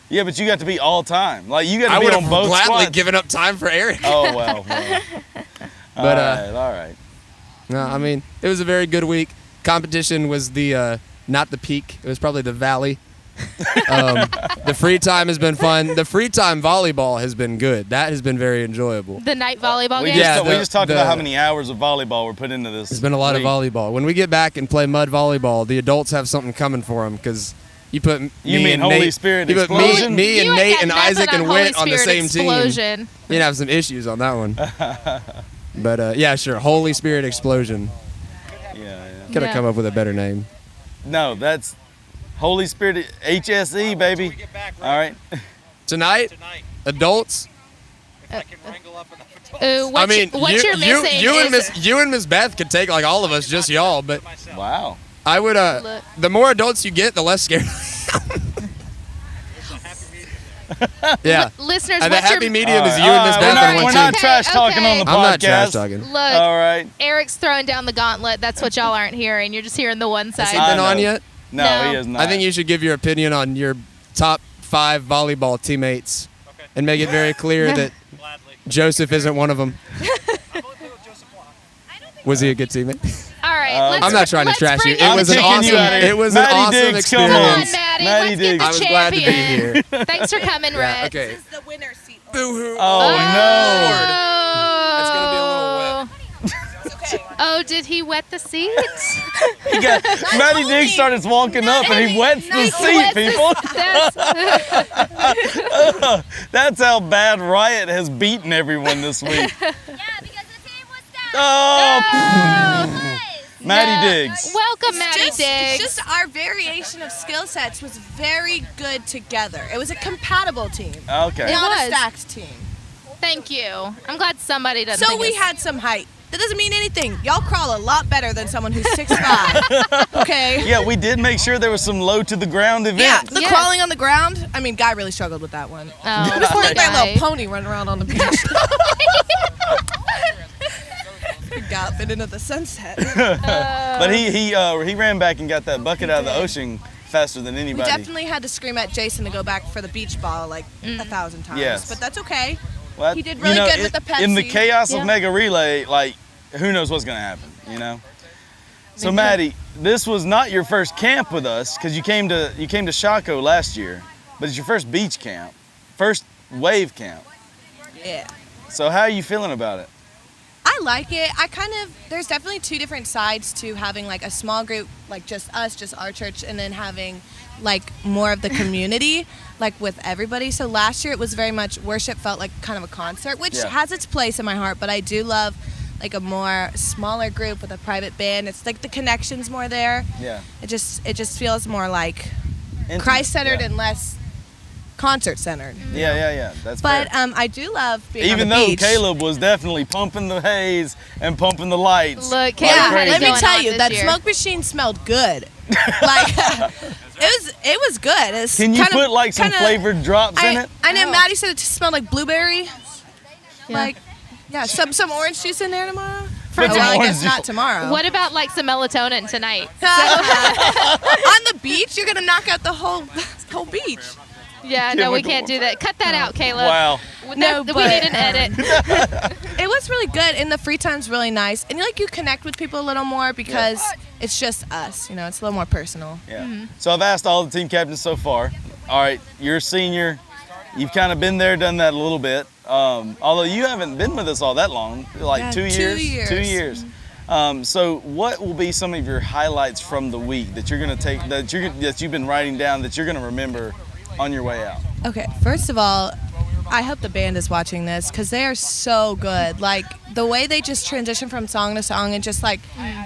[SPEAKER 2] Yeah, but you got to be all time. Like you got
[SPEAKER 5] I
[SPEAKER 2] to be
[SPEAKER 5] would
[SPEAKER 2] on
[SPEAKER 5] have
[SPEAKER 2] both
[SPEAKER 5] gladly
[SPEAKER 2] squads.
[SPEAKER 5] given up time for Eric.
[SPEAKER 2] Oh well.
[SPEAKER 5] But,
[SPEAKER 2] all right.
[SPEAKER 5] No, I mean, it was a very good week. Competition was the not the peak. It was probably the valley. The free time has been fun. The free time volleyball has been good. That has been very enjoyable.
[SPEAKER 1] The night volleyball
[SPEAKER 2] We
[SPEAKER 1] game.
[SPEAKER 5] Yeah,
[SPEAKER 2] just talked
[SPEAKER 5] the-
[SPEAKER 2] about how many hours of volleyball were put into this.
[SPEAKER 5] There's been a lot
[SPEAKER 2] week.
[SPEAKER 5] of volleyball. When we get back and play mud volleyball, the adults have something coming for them because you put me
[SPEAKER 2] mean
[SPEAKER 5] and
[SPEAKER 2] Holy
[SPEAKER 5] Nate,
[SPEAKER 2] Spirit
[SPEAKER 5] you put
[SPEAKER 2] explosion?
[SPEAKER 5] me and
[SPEAKER 1] You ain't
[SPEAKER 5] Nate
[SPEAKER 1] got
[SPEAKER 5] and
[SPEAKER 1] nothing
[SPEAKER 5] Isaac
[SPEAKER 1] on
[SPEAKER 5] and
[SPEAKER 1] Holy
[SPEAKER 5] Whit on the
[SPEAKER 1] Spirit
[SPEAKER 5] same
[SPEAKER 1] explosion.
[SPEAKER 5] team. You'd have some issues on that one. But yeah, sure. Holy Spirit explosion.
[SPEAKER 2] Yeah.
[SPEAKER 5] Could have
[SPEAKER 1] Yeah.
[SPEAKER 5] come up with a better name.
[SPEAKER 2] No, that's Holy Spirit HSE, baby. All right.
[SPEAKER 5] Tonight, adults.
[SPEAKER 1] What
[SPEAKER 5] you,
[SPEAKER 1] you're missing
[SPEAKER 5] you and Miss Beth could take like all of us, just y'all. But
[SPEAKER 2] Wow.
[SPEAKER 5] I would.
[SPEAKER 1] Look.
[SPEAKER 5] The more adults you get, the less scared. Yeah.
[SPEAKER 1] listeners,
[SPEAKER 5] And the
[SPEAKER 1] what
[SPEAKER 5] happy
[SPEAKER 1] you're
[SPEAKER 5] medium is
[SPEAKER 2] All
[SPEAKER 5] you and Miss
[SPEAKER 2] right,
[SPEAKER 5] Beth on
[SPEAKER 2] we're
[SPEAKER 5] one
[SPEAKER 2] not
[SPEAKER 5] team.
[SPEAKER 2] trash talking on the podcast.
[SPEAKER 5] I'm not trash talking.
[SPEAKER 1] Look,
[SPEAKER 2] All right.
[SPEAKER 1] Eric's throwing down the gauntlet. That's what y'all aren't hearing. You're just hearing the one
[SPEAKER 5] Has he
[SPEAKER 1] side.
[SPEAKER 5] been
[SPEAKER 2] I
[SPEAKER 5] on
[SPEAKER 2] know.
[SPEAKER 5] yet?
[SPEAKER 2] No,
[SPEAKER 1] No.
[SPEAKER 2] he is not.
[SPEAKER 5] I think you should give your opinion on your top 5 volleyball teammates and make it very clear that
[SPEAKER 3] Gladly.
[SPEAKER 5] Joseph isn't one of them. Was he a good teammate?
[SPEAKER 1] All right,
[SPEAKER 5] I'm not trying to
[SPEAKER 1] let's
[SPEAKER 5] trash you.
[SPEAKER 1] bring
[SPEAKER 5] It
[SPEAKER 1] in
[SPEAKER 5] was
[SPEAKER 1] the
[SPEAKER 5] an
[SPEAKER 2] kicking you
[SPEAKER 5] awesome.
[SPEAKER 2] out of here.
[SPEAKER 5] It was
[SPEAKER 2] Maddie
[SPEAKER 5] an awesome
[SPEAKER 2] Diggs, come on.
[SPEAKER 1] Come on,
[SPEAKER 5] experience.
[SPEAKER 1] Maddie.
[SPEAKER 2] Maddie
[SPEAKER 1] Let's get
[SPEAKER 2] Diggs.
[SPEAKER 1] the
[SPEAKER 5] I was glad to be
[SPEAKER 1] champion.
[SPEAKER 5] here.
[SPEAKER 1] Thanks for coming, Red.
[SPEAKER 5] Yeah, okay.
[SPEAKER 6] This is the winner's seat.
[SPEAKER 5] Boo-hoo.
[SPEAKER 2] Oh, no.
[SPEAKER 5] That's gonna be a little wet.
[SPEAKER 6] It's okay.
[SPEAKER 1] Oh, did he wet the seat?
[SPEAKER 2] He got, Maddie Diggs started walking up and he wets the seat, people. That's how bad Riot has beaten everyone this week.
[SPEAKER 7] Yeah, because the team was down.
[SPEAKER 2] Oh, Maddie Diggs.
[SPEAKER 1] Welcome, Maddie Diggs.
[SPEAKER 6] It's just our variation of skill sets was very good together. It was a compatible team,
[SPEAKER 2] Okay.
[SPEAKER 1] It
[SPEAKER 6] not
[SPEAKER 1] was.
[SPEAKER 6] a stacked team.
[SPEAKER 1] Thank you. I'm glad somebody doesn't
[SPEAKER 6] So
[SPEAKER 1] think
[SPEAKER 6] we
[SPEAKER 1] it's-
[SPEAKER 6] had some height. That doesn't mean anything. Y'all crawl a lot better than someone who's 6'5". Okay.
[SPEAKER 2] Yeah, we did make sure there was some low to the ground
[SPEAKER 6] Yeah,
[SPEAKER 2] events.
[SPEAKER 6] the
[SPEAKER 1] Yes.
[SPEAKER 6] crawling on the ground. I mean, Guy really struggled with that one.
[SPEAKER 1] Oh,
[SPEAKER 6] It was
[SPEAKER 1] poor
[SPEAKER 6] like that
[SPEAKER 1] guy.
[SPEAKER 6] little pony running around on the beach. He galloping into the sunset.
[SPEAKER 2] But he ran back and got that bucket out of the ocean faster than
[SPEAKER 6] We
[SPEAKER 2] anybody.
[SPEAKER 6] definitely had to scream at Jason to go back for the beach ball like 1,000 times.
[SPEAKER 2] Yes.
[SPEAKER 6] But that's okay.
[SPEAKER 2] Well,
[SPEAKER 6] He did really good with the Pepsi.
[SPEAKER 2] In the chaos
[SPEAKER 1] Yeah.
[SPEAKER 2] of Mega Relay, like, who knows what's going to happen, you know? So, Maddie, this was not your first camp with us because you came to Shaco last year, but it's your first beach camp, first wave camp.
[SPEAKER 6] Yeah.
[SPEAKER 2] So how are you feeling about it?
[SPEAKER 6] I like it. There's definitely 2 different sides to having like a small group, like just us, just our church, and then having like more of the community, like with everybody. So last year it was very much worship felt like kind of a concert, which
[SPEAKER 2] Yeah.
[SPEAKER 6] has its place in my heart, but I do love like a more smaller group with a private band. It's like the connection's more there.
[SPEAKER 2] Yeah.
[SPEAKER 6] It just feels more like
[SPEAKER 2] Intimate,
[SPEAKER 6] Christ-centered
[SPEAKER 2] yeah.
[SPEAKER 6] and less concert centered.
[SPEAKER 2] Yeah. That's
[SPEAKER 6] But
[SPEAKER 2] fair.
[SPEAKER 6] I do love being
[SPEAKER 2] Even
[SPEAKER 6] on the
[SPEAKER 2] though
[SPEAKER 6] beach.
[SPEAKER 2] Caleb was definitely pumping the haze and pumping the lights.
[SPEAKER 1] Look,
[SPEAKER 2] like
[SPEAKER 1] Caleb had
[SPEAKER 2] crazy.
[SPEAKER 1] it
[SPEAKER 6] let me
[SPEAKER 1] going
[SPEAKER 6] tell
[SPEAKER 1] on
[SPEAKER 6] you,
[SPEAKER 1] this
[SPEAKER 6] that
[SPEAKER 1] year.
[SPEAKER 6] smoke machine smelled good. Like it was good. It's
[SPEAKER 2] Can you
[SPEAKER 6] kind of-
[SPEAKER 2] put like some
[SPEAKER 6] kinda-
[SPEAKER 2] flavored drops in it?
[SPEAKER 6] I know Maddie said it smelled like blueberry.
[SPEAKER 1] Yeah.
[SPEAKER 6] Like, yeah, some orange juice in there tomorrow.
[SPEAKER 2] Put some
[SPEAKER 6] Well, I
[SPEAKER 2] orange
[SPEAKER 6] guess not
[SPEAKER 2] juice.
[SPEAKER 6] tomorrow.
[SPEAKER 1] What about like some melatonin tonight?
[SPEAKER 6] On the beach, you're gonna knock out the whole beach.
[SPEAKER 1] Yeah, no, we
[SPEAKER 2] Chemical.
[SPEAKER 1] can't do that. Cut that out, Caleb.
[SPEAKER 2] Wow.
[SPEAKER 6] No,
[SPEAKER 1] we
[SPEAKER 6] but-
[SPEAKER 1] need an edit.
[SPEAKER 6] It was really good, and the free time's really nice, and you connect with people a little more because it's just us. You know, it's a little more personal.
[SPEAKER 2] Yeah. So I've asked all the team captains so far. All right, you're a senior. You've kind of been there, done that a little bit. Although you haven't been with us all that long, like
[SPEAKER 6] Yeah,
[SPEAKER 2] 2
[SPEAKER 6] 2
[SPEAKER 2] years.
[SPEAKER 6] years.
[SPEAKER 2] 2 years. So what will be some of your highlights from the week that you're gonna take that you've been writing down that you're gonna remember on your way out?
[SPEAKER 6] Okay, first of all, I hope the band is watching this because they are so good. Like the way they just transition from song to song and just like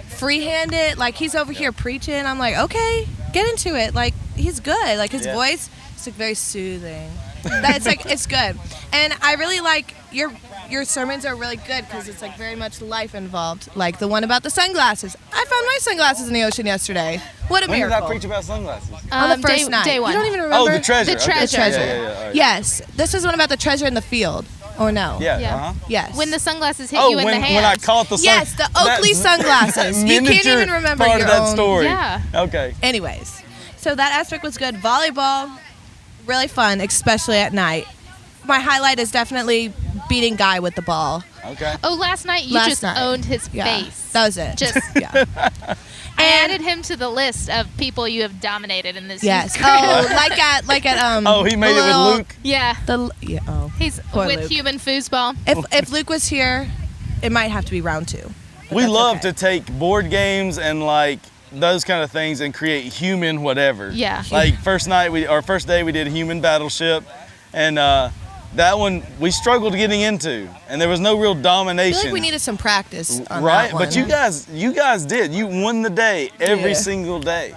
[SPEAKER 6] freehand it. Like he's over here preaching. I'm like, okay, get into it. Like he's good. Like his
[SPEAKER 2] Yeah.
[SPEAKER 6] voice is like very soothing. It's like it's good. And I really like your sermons are really good because it's like very much life involved. Like the one about the sunglasses. I found my sunglasses in the ocean yesterday. What a
[SPEAKER 2] When did
[SPEAKER 6] miracle!
[SPEAKER 2] I preach about sunglasses?
[SPEAKER 6] On the first
[SPEAKER 1] day,
[SPEAKER 6] night.
[SPEAKER 1] Day one.
[SPEAKER 6] You don't even remember?
[SPEAKER 2] Oh, the treasure.
[SPEAKER 1] The
[SPEAKER 2] Okay.
[SPEAKER 1] treasure.
[SPEAKER 2] Yeah. All right.
[SPEAKER 6] Yes, this is one about the treasure in the field. Or no?
[SPEAKER 2] Yeah.
[SPEAKER 1] Yeah.
[SPEAKER 2] Uh-huh.
[SPEAKER 6] Yes.
[SPEAKER 1] When the sunglasses hit
[SPEAKER 2] Oh,
[SPEAKER 1] you in the hand.
[SPEAKER 2] when I caught the sun.
[SPEAKER 6] Yes, the Oakley sunglasses. You can't
[SPEAKER 2] miniature
[SPEAKER 6] even remember
[SPEAKER 2] part
[SPEAKER 6] your
[SPEAKER 2] of that
[SPEAKER 6] own.
[SPEAKER 2] story.
[SPEAKER 1] Yeah.
[SPEAKER 2] Okay.
[SPEAKER 6] Anyways, so that aspect was good. Volleyball, really fun, especially at night. My highlight is definitely beating Guy with the ball.
[SPEAKER 2] Okay.
[SPEAKER 1] Oh, last night you
[SPEAKER 6] Last
[SPEAKER 1] just
[SPEAKER 6] night.
[SPEAKER 1] owned his
[SPEAKER 6] Yeah,
[SPEAKER 1] face.
[SPEAKER 6] that was it.
[SPEAKER 1] Just
[SPEAKER 6] yeah.
[SPEAKER 1] I added him to the list of people you have dominated in this.
[SPEAKER 6] Yes.
[SPEAKER 1] youth
[SPEAKER 6] Oh,
[SPEAKER 1] group.
[SPEAKER 6] like at
[SPEAKER 2] Oh, he made
[SPEAKER 6] the
[SPEAKER 2] it with
[SPEAKER 6] little-
[SPEAKER 2] Luke.
[SPEAKER 1] Yeah.
[SPEAKER 6] Oh.
[SPEAKER 1] He's
[SPEAKER 6] Poor
[SPEAKER 1] with
[SPEAKER 6] Luke.
[SPEAKER 1] human foosball.
[SPEAKER 6] If Luke was here, it might have to be round 2.
[SPEAKER 2] We
[SPEAKER 6] that's
[SPEAKER 2] love
[SPEAKER 6] okay.
[SPEAKER 2] to take board games and like those kind of things and create human whatever.
[SPEAKER 1] Yeah.
[SPEAKER 2] Like first day we did human battleship, and that one we struggled getting into, and there was no real
[SPEAKER 6] I
[SPEAKER 2] domination.
[SPEAKER 6] feel like we needed some practice on
[SPEAKER 2] right,
[SPEAKER 6] that one.
[SPEAKER 2] but you guys did. You won the day every
[SPEAKER 6] Yeah.
[SPEAKER 2] single day.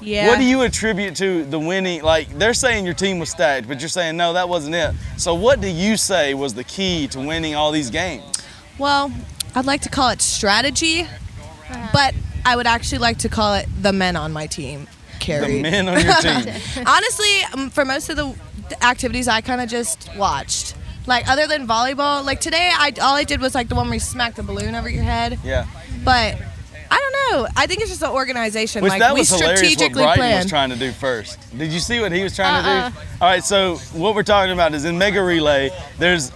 [SPEAKER 6] Yeah.
[SPEAKER 2] What do you attribute to the winning? Like they're saying your team was stacked, but you're saying no, that wasn't it. So what do you say was the key to winning all these games?
[SPEAKER 6] Well, I'd like to call it strategy, but I would actually like to call it the men on my team carried.
[SPEAKER 2] The men on your team.
[SPEAKER 6] Honestly, for most of the activities, I kind of just watched. Like other than volleyball, like today, all I did was like the one where you smack the balloon over your head.
[SPEAKER 2] Yeah.
[SPEAKER 6] But I don't know. I think it's just the organization.
[SPEAKER 2] Which
[SPEAKER 6] like
[SPEAKER 2] that
[SPEAKER 6] we
[SPEAKER 2] was hilarious what
[SPEAKER 6] strategically
[SPEAKER 2] Brighton
[SPEAKER 6] planned.
[SPEAKER 2] was trying to do first. Did you see what he was trying to do? All right, so what we're talking about is in Mega Relay,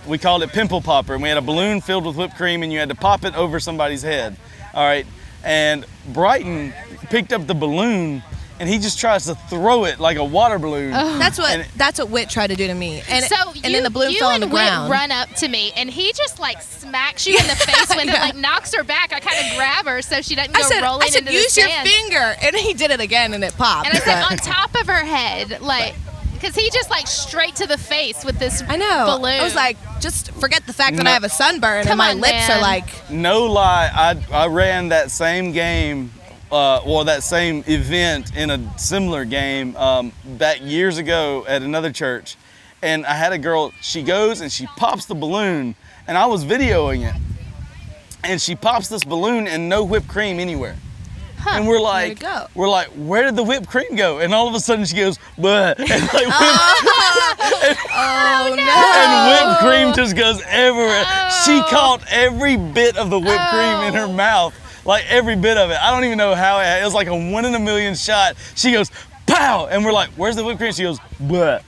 [SPEAKER 2] we called it Pimple Popper, and we had a balloon filled with whipped cream, and you had to pop it over somebody's head. All right, and Brighton picked up the balloon, and he just tries to throw it like a water balloon.
[SPEAKER 6] That's
[SPEAKER 2] And-
[SPEAKER 6] what Whit tried to do to me. And
[SPEAKER 1] So
[SPEAKER 6] and then the balloon fell on the
[SPEAKER 1] and Whit
[SPEAKER 6] ground.
[SPEAKER 1] run up to me, and he just like smacks you in the face with it, like knocks her back. I kind of grab her so she doesn't go rolling
[SPEAKER 6] I said,
[SPEAKER 1] into
[SPEAKER 6] use
[SPEAKER 1] the
[SPEAKER 6] your
[SPEAKER 1] sand.
[SPEAKER 6] finger, and he did it again, and it popped.
[SPEAKER 1] And I said
[SPEAKER 6] but-
[SPEAKER 1] on top of her head, like, because he just like straight to the face with this
[SPEAKER 6] I know.
[SPEAKER 1] balloon.
[SPEAKER 6] I was like, just forget the fact that
[SPEAKER 2] No.
[SPEAKER 6] I have a sunburn
[SPEAKER 1] Come
[SPEAKER 6] and my
[SPEAKER 1] on,
[SPEAKER 6] lips
[SPEAKER 1] man.
[SPEAKER 6] are like.
[SPEAKER 2] No lie, I ran that same game, or that same event in a similar game back years ago at another church. And I had a girl, she goes and she pops the balloon, and I was videoing it. And she pops this balloon and no whipped cream anywhere. And we're like,
[SPEAKER 6] go.
[SPEAKER 2] where did the whipped cream go? And all of a sudden she goes, "Bleh," and like
[SPEAKER 6] Oh no!
[SPEAKER 2] and whipped cream just goes everywhere. She caught every bit of the whipped cream in her mouth, like every bit of it. I don't even know how it was like a 1 in a million shot. She goes, pow, and we're like, "Where's the whipped cream?" She goes, "Bleh."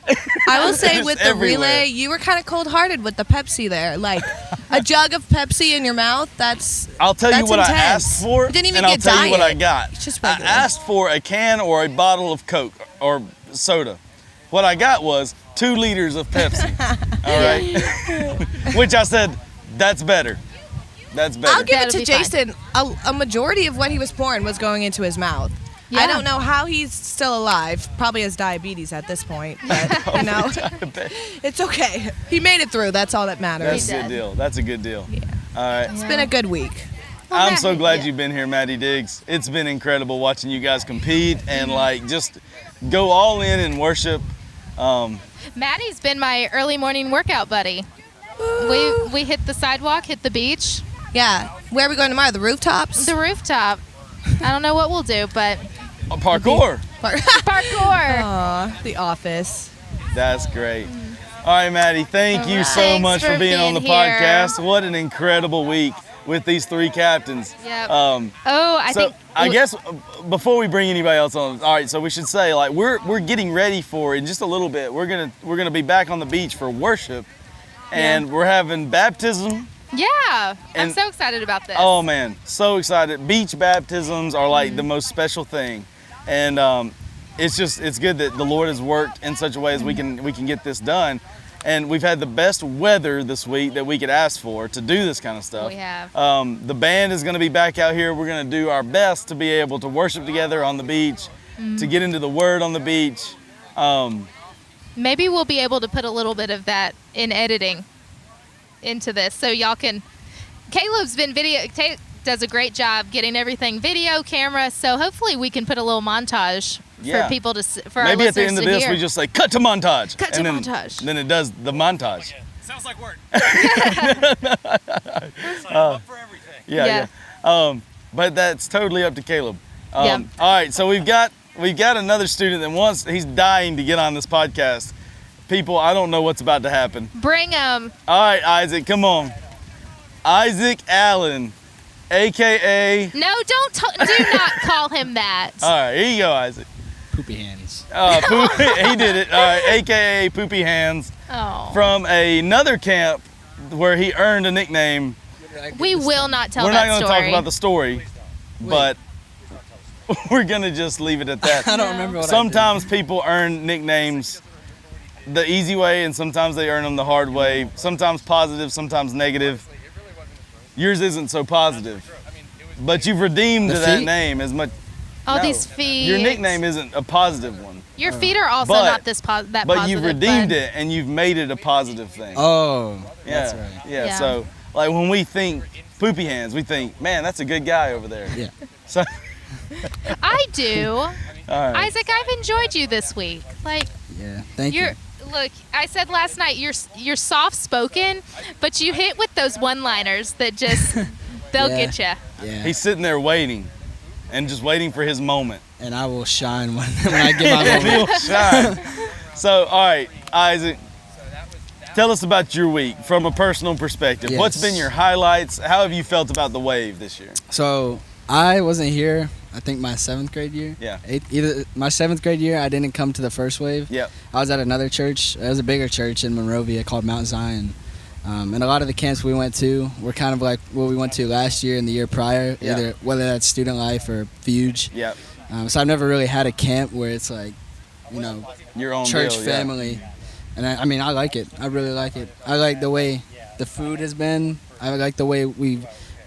[SPEAKER 6] I will say
[SPEAKER 2] Just
[SPEAKER 6] with the
[SPEAKER 2] everywhere.
[SPEAKER 6] relay, you were kind of cold-hearted with the Pepsi there. Like a jug of Pepsi in your mouth. That's.
[SPEAKER 2] I'll tell you
[SPEAKER 6] That's
[SPEAKER 2] what I
[SPEAKER 6] intense.
[SPEAKER 2] asked for,
[SPEAKER 6] You didn't even
[SPEAKER 2] and I'll
[SPEAKER 6] get
[SPEAKER 2] tell you what I
[SPEAKER 6] diet.
[SPEAKER 2] got.
[SPEAKER 6] It's just
[SPEAKER 2] I
[SPEAKER 6] regular.
[SPEAKER 2] asked for a can or a bottle of Coke or soda. What I got was 2 liters of Pepsi. All right, which I said, that's better. That's better.
[SPEAKER 6] I'll give it
[SPEAKER 1] That'll
[SPEAKER 6] to
[SPEAKER 1] be fine.
[SPEAKER 6] Jason. A majority of what he was pouring was going into his mouth. I
[SPEAKER 1] Yeah.
[SPEAKER 6] don't know how he's still alive. Probably has diabetes at this point, but you know, it's okay. He made it through. That's all that matters.
[SPEAKER 2] That's a good deal. That's a good deal.
[SPEAKER 6] Yeah.
[SPEAKER 2] All right.
[SPEAKER 6] It's been a good week.
[SPEAKER 2] I'm so glad
[SPEAKER 1] Yeah.
[SPEAKER 2] you've been here, Maddie Diggs. It's been incredible watching you guys compete and like just go all in and worship.
[SPEAKER 1] Maddie's been my early morning workout buddy. We hit the sidewalk, hit the beach,
[SPEAKER 6] Yeah. Where are we going tomorrow? The rooftops?
[SPEAKER 1] the rooftop. I don't know what we'll do, but
[SPEAKER 2] Parkour.
[SPEAKER 1] parkour.
[SPEAKER 8] Aw, the office.
[SPEAKER 2] That's great. All right, Maddie, thank you so
[SPEAKER 1] Thanks
[SPEAKER 2] much for being on the
[SPEAKER 1] being here.
[SPEAKER 2] podcast. What an incredible week with these 3 captains.
[SPEAKER 1] Yep.
[SPEAKER 2] Um,
[SPEAKER 1] I
[SPEAKER 2] so
[SPEAKER 1] think
[SPEAKER 2] I guess before we bring anybody else on, all right. So we should say like we're getting ready for in just a little bit. We're gonna be back on the beach for worship, and we're having baptism.
[SPEAKER 1] Yeah, I'm
[SPEAKER 2] And-
[SPEAKER 1] so excited about this.
[SPEAKER 2] Oh man, so excited! Beach baptisms are like the most special thing, and it's good that the Lord has worked in such a way as we can get this done. And we've had the best weather this week that we could ask for to do this kind of stuff.
[SPEAKER 1] We have.
[SPEAKER 2] The band is going to be back out here. We're going to do our best to be able to worship together on the beach, to get into the Word on the beach.
[SPEAKER 1] Maybe we'll be able to put a little bit of that in editing into this, so y'all can. Caleb's been does a great job getting everything video, camera. So hopefully we can put a little montage
[SPEAKER 2] Yeah.
[SPEAKER 1] for people for our
[SPEAKER 2] Maybe at the
[SPEAKER 1] listeners
[SPEAKER 2] end of
[SPEAKER 1] to
[SPEAKER 2] this
[SPEAKER 1] hear.
[SPEAKER 2] we just say cut to montage.
[SPEAKER 1] Cut to
[SPEAKER 2] and then,
[SPEAKER 1] montage.
[SPEAKER 2] Then it does the montage.
[SPEAKER 3] Sounds like work. Sign up for everything.
[SPEAKER 2] Yeah. But that's totally up to Caleb.
[SPEAKER 1] Yeah.
[SPEAKER 2] All right, so we've got another student that he's dying to get on this podcast. People, I don't know what's about to happen.
[SPEAKER 1] Bring them.
[SPEAKER 2] All right, Isaac, come on. Isaac Allen, AKA.
[SPEAKER 1] No, do not call him that.
[SPEAKER 2] All right, here you go, Isaac.
[SPEAKER 9] Poopy hands.
[SPEAKER 2] He did it. All right, AKA Poopy Hands,
[SPEAKER 1] Oh.
[SPEAKER 2] from another camp where he earned a nickname.
[SPEAKER 1] We will not tell
[SPEAKER 2] We're
[SPEAKER 1] that
[SPEAKER 2] not going to
[SPEAKER 1] story.
[SPEAKER 2] talk about the story, but we're going to just leave it at that.
[SPEAKER 9] I don't remember what
[SPEAKER 2] Sometimes people earn nicknames the easy way, and sometimes they earn them the hard way. Sometimes positive, sometimes negative. Yours isn't so positive, but you've redeemed
[SPEAKER 9] The
[SPEAKER 2] that
[SPEAKER 9] feet?
[SPEAKER 2] name as much.
[SPEAKER 1] All
[SPEAKER 2] No.
[SPEAKER 1] these feet.
[SPEAKER 2] Your nickname isn't a positive one,
[SPEAKER 1] Your feet are also
[SPEAKER 2] But-
[SPEAKER 1] not that positive.
[SPEAKER 2] but you've redeemed it and you've made it a positive thing.
[SPEAKER 9] Oh,
[SPEAKER 2] yeah,
[SPEAKER 9] that's right.
[SPEAKER 2] yeah.
[SPEAKER 1] Yeah.
[SPEAKER 2] So, like when we think Poopy Hands, we think, man, that's a good guy over there.
[SPEAKER 9] Yeah.
[SPEAKER 2] So,
[SPEAKER 1] I do.
[SPEAKER 2] all right.
[SPEAKER 1] Isaac, I've enjoyed you this week. Like
[SPEAKER 9] Yeah. Thank you.
[SPEAKER 1] you're. Look, I said last night you're soft spoken, but you hit with those one-liners that just they'll
[SPEAKER 9] Yeah.
[SPEAKER 1] get you.
[SPEAKER 9] Yeah.
[SPEAKER 2] He's sitting there waiting, and just waiting for his moment.
[SPEAKER 9] And I will shine when I get my
[SPEAKER 2] And
[SPEAKER 9] moment.
[SPEAKER 2] he'll shine. So, all right, Isaac, tell us about your week from a personal perspective.
[SPEAKER 9] Yes.
[SPEAKER 2] What's been your highlights? How have you felt about the wave this year?
[SPEAKER 9] So I wasn't here. I think my 7th grade year.
[SPEAKER 2] Yeah.
[SPEAKER 9] Either my 7th grade year, I didn't come to the first wave.
[SPEAKER 2] Yep.
[SPEAKER 9] I was at another church. It was a bigger church in Monrovia called Mount Zion. And a lot of the camps we went to were kind of like what we went to last year and the year prior,
[SPEAKER 2] Yeah.
[SPEAKER 9] either whether that's Student Life or Fuge.
[SPEAKER 2] Yep.
[SPEAKER 9] So I've never really had a camp where it's like, you know,
[SPEAKER 2] Your own
[SPEAKER 9] church
[SPEAKER 2] deal, yeah.
[SPEAKER 9] family. And I mean, I like it. I really like it. I like the way the food has been. I like the way we've